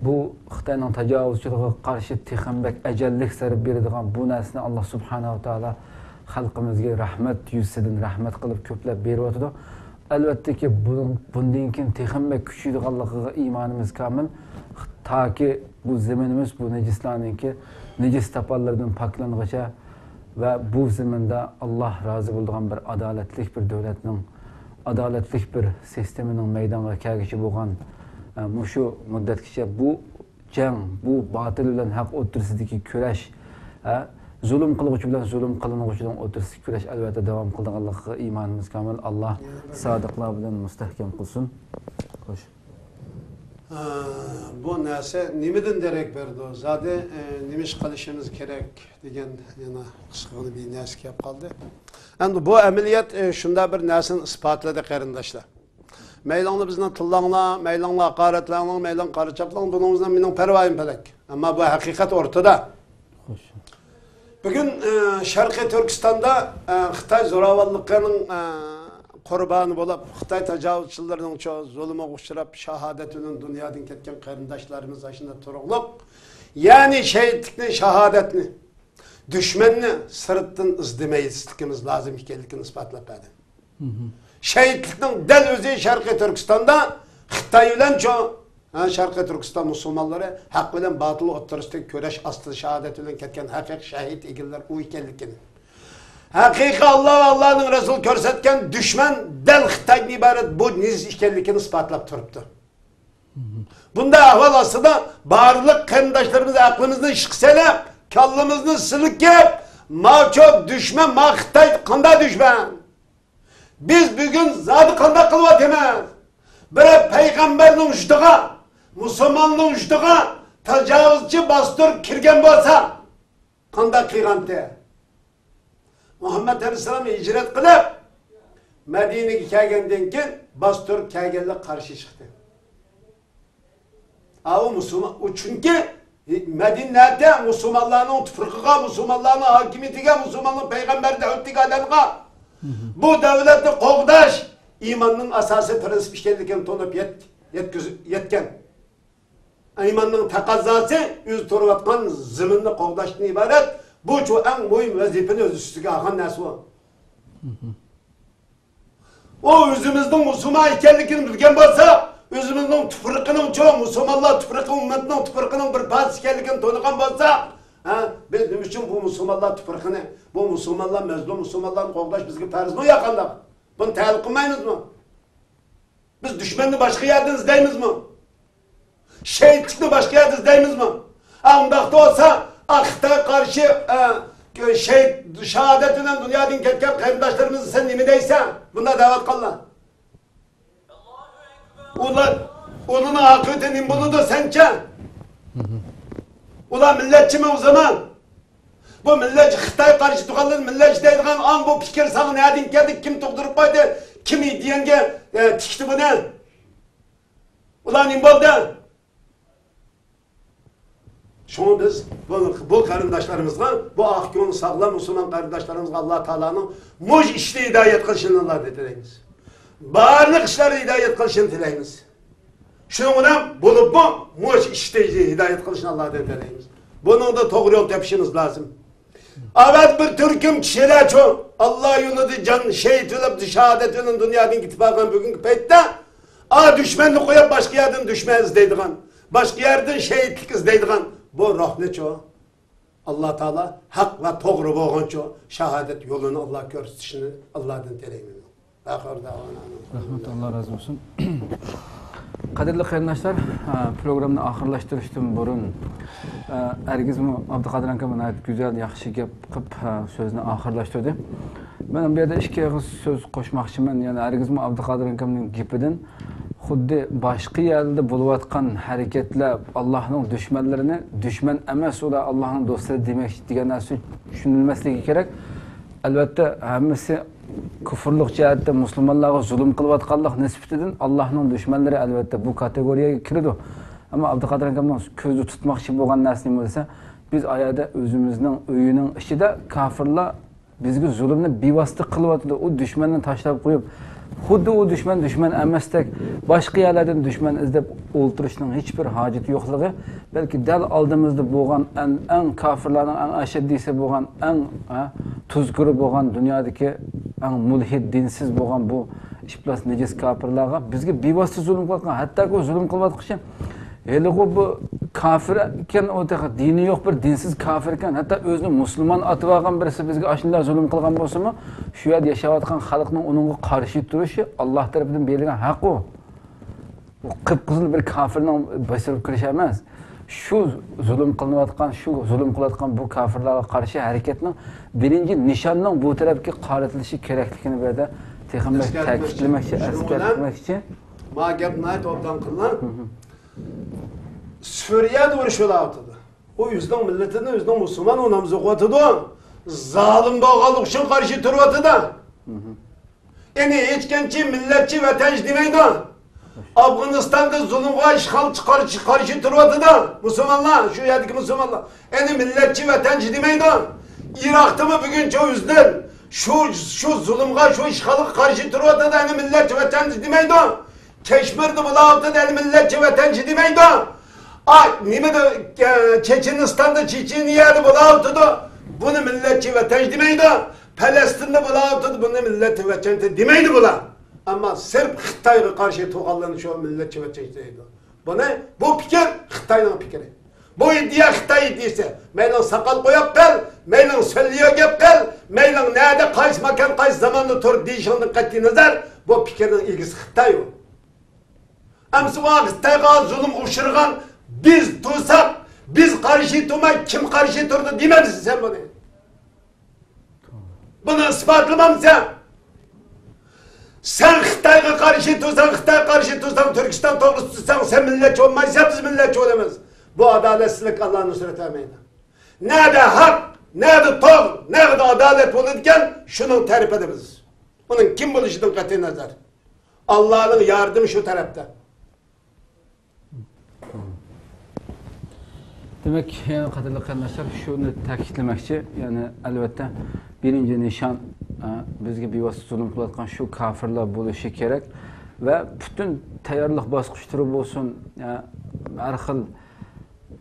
bu Xitoyning tajovuzchiligiga qarshi texambak ajallik sarf beradigan bu narsani Alloh subhanahu va taolo xalqimizga rahmat yuzidan rahmat qilib ko'plab beryapti. Albatta ki bundan keyin texambak kuchaydiganligiga iymonimiz komil. Toki bu zaminimiz bu najislarninki najis topallardan poklangacha va bu zaminda Alloh rozi bo'lgan bir adolatlik bir davlatning adolatlik bir sistemining maydonga kelgichi bo'lgan shu muddatgacha bu jang, bu botil bilan haq o'rtasidagi kurash, zulm qiluvchi bilan zulm qilinuvchidan o'rtasidagi kurash albatta davom qiladiganligiga iymonimiz komil. Alloh sodiqlar bilan mustahkam qilsin. Xo'sh. Bu narsa nimadan darak berdi? Zade nima ish qilishimiz kerak degan yana qisqagina bir narsa kelib qoldi. Endi bu amaliyot shunda bir narsani isbotladi qarindoshlar. Maylanglar bizni tillanglar, maylanglar haqoratlarning, maylang qarichaplar buningizdan mening parvoyim palak. Ammo bu haqiqat o'rtada. Xo'sh. Bugün Sharqiy Turkistonda Xitoy zo'ravonligining qurboni bo'lib, Xitoy tajovuzchilarining zulmiga uchrab shahodatini dunyodan ketgan qarindoshlarimiz ashunda turug'liq, ya'ni shahidlikni, shahodatni, dushmanni sirtdan izlamaylikimiz lozim ekanligini isbotlab berdi. Shahidlikning dal o'zi Sharqiy Turkistonda Xitoy bilan Şarkı Türkistan Müslümanları hak bilen batılı o'ttirishda köreş astı şehadet bilen ketken haqiqiy şehit egiller u ekanligini. Haqiqiy Allah ve Allah'ın Resul ko'rsatgan düşman del Xitoydan iborat bu niz ekanligini isbotlab turibdi. Bunda ahval aslında barlık qarindoshlarimiz aqlimizni ishqsalab, kallamizni silkib, mavjud düşman ma Xitoy qanday düşman? Biz bugün zodi qanday qilyapmiz? Bir peygamberning ushtig'a, musulmonning ushtig'a tajovuzchi bostirib kirgan bo'lsa, qanday qilgandi? Muhammed Aleyhisselam hicret qilib, Madinaga kelgandan keyin bostirib kelganlar qarshi chiqdi. O musulmon, chunki Madinada musulmonlarning tuproqiga, musulmonlarning hokimiyatiga, musulmonning payg'ambar davlatiga alanqa bu davlatni qo'g'dash imanning asosiy prinsip ekanligini to'lib yetgan. İmanning taqozosi o'z turayotgan zaminni qo'g'dashdan iborat. Bu çok en mühim vazifeni öz üstüge algan narsa o. O özümüzden Müslüman ekanligini bilgen bolsa, özümüzden tuprağının çoğu Müslümanlar tuprağı ümmetinin tuprağının bir parçası ekanligini tanıgan bolsa, biz nima uchun bu Müslümanlar tuprağını, bu Müslümanlar mazlum Müslümanlarni qo'g'dash bizga farz mı yaqanda? Bunu ta'lil qilmaymizmi? Biz düşmanni boshqa yerdan izlaymizmi? Shaytlikni boshqa yerdan izlaymizmi? Undaqda olsa Xitoy qarshi shahodat bilan dunyodan ketgan qarindoshlarimizni sen nima deysan? Bunda da'vat qillar. Ularning aqidi nima bo'ladi sencha? Ular millatchimi o zaman? Bu millat Xitoy qarshi turganlar millat deydigan an bu fikr sana nereden keldi? Kim tug'dirib qo'ydi? Kim deganga tikdi buni? Ular nima bo'ldi? Şunu biz bu karındaşlarımızla, bu ahkûn sağlam Müslüman karındaşlarımızla Allah Teala'nın muj işli hidayet kılışını Allah dileyimiz. Barlık işleri hidayet kılışını dileyimiz. Şunu bulup bu muj işli hidayet kılışını Allah dileyimiz. Bunun da doğru yol tepişimiz lazım. Evet bir Türk'üm kişiler çok. Allah yolunu can şehit olup şehadet olun dünyanın ittifakın bugünkü peytte. Düşmanlık koyup başka yerden düşman izleydiğin. Başka yerden şehitlik izleydiğin. Bu ruh ne çoğu? Allah Teala hak ve doğru boğan çoğu şehadet yolunu Allah görsün Allah'tan dileyim. Rahmet Allah razı olsun. Kadirli qarindoshlar, programni oxirlashtirishdan burun Ergizmi Abduqodir akaman aytib güzel, yaxshi gap qilib so'zni oxirlashtirdi. Men bu yerda ikki og'iz so'z qo'shmoqchiman. Ya'ni Ergizmi Abduqodir akamning gapidan xuddi boshqa yerda bo'layotgan harakatlar Allohning dushmanlarini dushman emas, ular Allohning do'stlari demak degan narsa tushunilmasligi kerak. Albatta hammasi kufrlik jihatda musulmonlarga zulm qilayotganlik nisbatidan Allohning dushmanlari albatta bu kategoriyaga kiradi. Ammo Abduqodir akamning ko'zni tutmoqchi bo'lgan narsa nima bo'lsa, biz ayada o'zimizning uyining ichida kafirlar bizga zulmni bevosita qilyapti. U dushmanni tashlab qo'yib, xuddi u dushman emasdek boshqa yerlardan dushman izlab o'ltirishning hech bir hojati yo'qligi, balki dal oldimizda bo'lgan eng kafirlarning eng ashaddisi bo'lgan, eng tuzkuri bo'lgan dunyodagi eng mulhid dinsiz bo'lgan bu ishplas najis kafirlarga bizga bevosita zulm qilayotgan, hatto u zulm qilayotqishi hele bu kafir ekan, o dini yo'q bir dinsiz kafir ekan, hatto o'zini musulmon atib olgan birisi bizga ashunday zulm qilgan bo'lsa-mu, shu yerda yashayotgan xalqning uningga qarshi turishi Alloh tomonidan berilgan haq u. Bu qip-qizil bir kafirning bosirib kirish emas. Shu zulm qilayotgan, shu zulm qilayotgan bu kafirlarga qarshi harakatning birinchi nishonning bu tarafga qaratilishi kerakligini bu yerda texnik ta'kidlamoqchi, eslatmoqchi. Ma gapni aytib qilgan. Suriye'de uğraşıyorlardı. O yüzden milletini, yüzden Müslüman onamızı koydu. Zalim bağlılık için karşı durmadı da. Yani hiç genççi, milletçi, vatandaş demeydi. Afganistan'da zulümle işgal karşı durmadı da. Müslümanlar, şu yerdeki Müslümanlar. Yani milletçi, vatandaş demeydi. Irak'ta mı bugün çoğu yüzden şu zulümle, şu işgalı karşı durmadı da. Yani milletçi, vatandaş demeydi. Keşmir'de bulavdı da. Yani milletçi, vatandaş demeydi. Nime de Çeçenistan'da Çeçeniye'de bulavdı. Bunu milletçi vatandaş demeydi. Palestin'de bulavdı. Bunu milletçi vatandaş demeydi bula. Ama Sırp Xitay'a karşı toğallığını şu milletçi vatandaş demeydi. Bu fikir Xitayning fikri. Bu iddia Xitay iddiyasi. Meyling sakal koyup kal, meyling söylüyor gep kal, meyling nerede qaysi makan qaysi zamanda tur deyişinden qat'i nazar bu fikirning ilgisi Xitay o. Amsi o Xitayga zulüm uçurgan biz tursak, biz karşı turmay kim karşı turdu dememsin sen bunu. Bunu ispatlamam sen. Sen Xitayga karşı tursan, Xitay karşı tursan, Türkistan doğrusu tursan sen milletçi olmaysa biz milletçi olamaz. Bu adaletsizlik Allah'ın nusret emeğine. Nerede hak, nerede doğru, nerede adalet olurken şunun tarif ederiz. Onun kim buluşunun katı nazar. Allah'ın yardımı şu tarafta. Demek yani qadrli qardoshlar shuni ta'kidlamoqchi, ya'ni albatta birinchi nishon bizga bevosita zulm qilayotgan shu kofirlar bo'lishi kerak va butun tayyorlik bosqichlari bo'lsin, har xil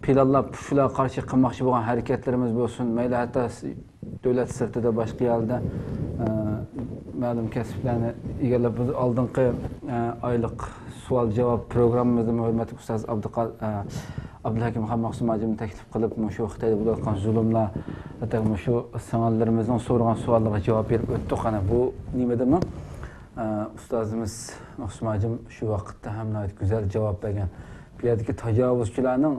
planlab shularga qarshi qilmoqchi bo'lgan harakatlarimiz bo'lsin, mayli hatto davlat sirtida boshqa yerda ma'lum kasblarni egallab oldingi oylik savol javob programmamizda hurmatli ustoz Abdulhakim Maqsum hojimni taklif qilib, shu Xitoyda bo'layotgan zulmlar, hatto shu sing'illarimizning so'ragan savollarga javob berib o'tdik. Ana bu nimadami? Ustozimiz Maqsum hojim shu vaqtda ham go'zal javob bergan. Bu yerdagi tajovuzchilarning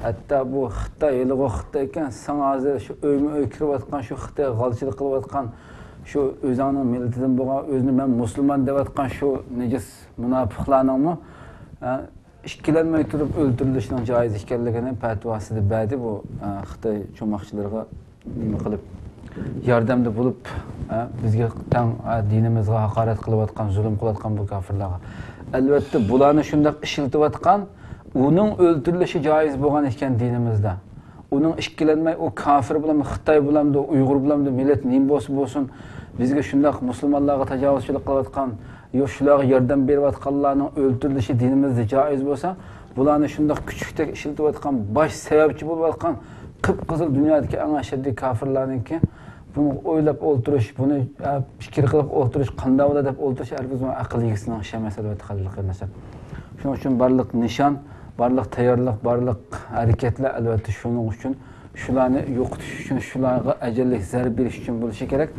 hatto bu Xitoy yilg'i Xitoy ekan, sen hozir shu o'yma-o'y kirayotgan shu Xitoy g'alchilik qilayotgan shu o'zining millatidan bo'lgan o'zini men musulmon deyotgan shu najis munofiqlarningmi ikkilanmay turib o'ldirilishning joiz ekanligini fatvosida berdi. Bu Xitoy cho'moqchilarga nima qilib yordamda bo'lib bizga tang dinimizga haqorat qilayotgan, zulm qilayotgan bu kofirlarga albatta bularni shunday ishiltayotgan, uning o'ldirilishi joiz bo'lgan ekan dinimizda. Uning ikkilanmay o kofir bilan Xitoy bilan Uyg'ur bilan millat nim bo'lsin bizga shunday musulmonlarga tajovuzchilik qilayotgan yo shularga yordam berayotganlarning o'ldirilishi dinimizda joiz bo'lsa, bularni shunday kuchukdek ishiltayotgan, bosh sababchi bo'layotgan qip-qizil dunyodagi eng ashaddiy kofirlarningki buni o'ylab o'ltirish, buni fikr qilib o'ltirish, qanday bo'ladi deb o'ltirish albatta aql egasining ishi emas, albatta qiladigan. Shuning uchun barliq nishon, barliq tayyorlik, barliq harakatlar albatta shuning uchun shularni yo'qotish uchun, shularga ajallik zarb berish uchun bo'lishi kerak.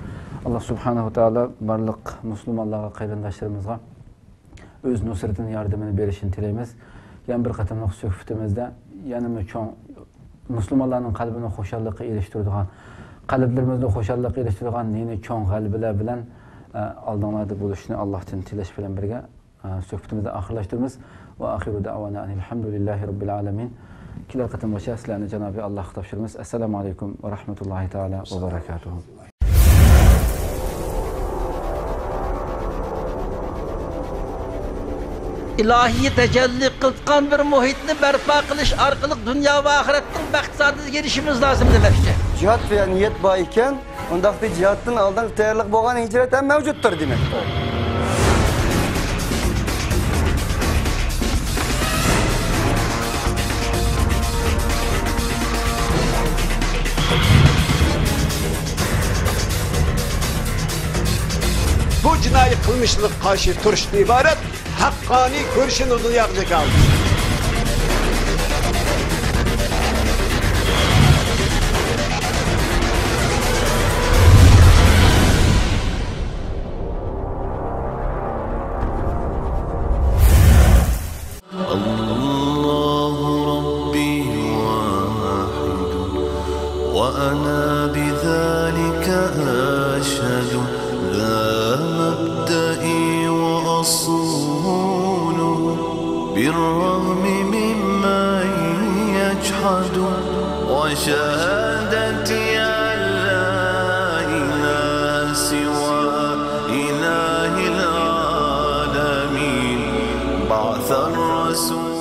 Allah subhanahu wa ta'ala barliq musulmonlarga, qayrindoshlarimizga o'z nusratini, yordamini berishini tilaymiz. Yana bir qatimliq suhbatimizda yanada cho'ng musulmonlarning qalbini xo'shallikqa erishtiradigan, qalblarimizni xo'shallikqa erishtiradigan neni cho'ng g'albalar bilan oldinglarda bo'lishni Allohdan tilash bilan birga suhbatimizni oxirlashtiramiz. Va axiru da'vana alhamdulillahi robbil alamin. Kelar qatim bo'yicha sizlarni Janobi Alloh topshiramiz. Assalomu alaykum va rahmatullohi taala va barakatuh. İlahi tecelli kılkan bir muhitni berpa kılış arkalık dünya ve ahirettin baxt saadetiga erişimiz lazım demekçi. Cihat veya niyet bayken, ondaki cihatın aldan tayyorlik bo'lgan hicret ham mevcuttur demek. Bu cinayi kılmışlık karşı turşun ibaret, hakkani görüşün uzun yakacak aldı. وأنا بذلك أشهد لا مبدئي وأصوله بالرغم ممن يجحد وشهادتي أن لا إله سوى إله العالمين بعث الرسول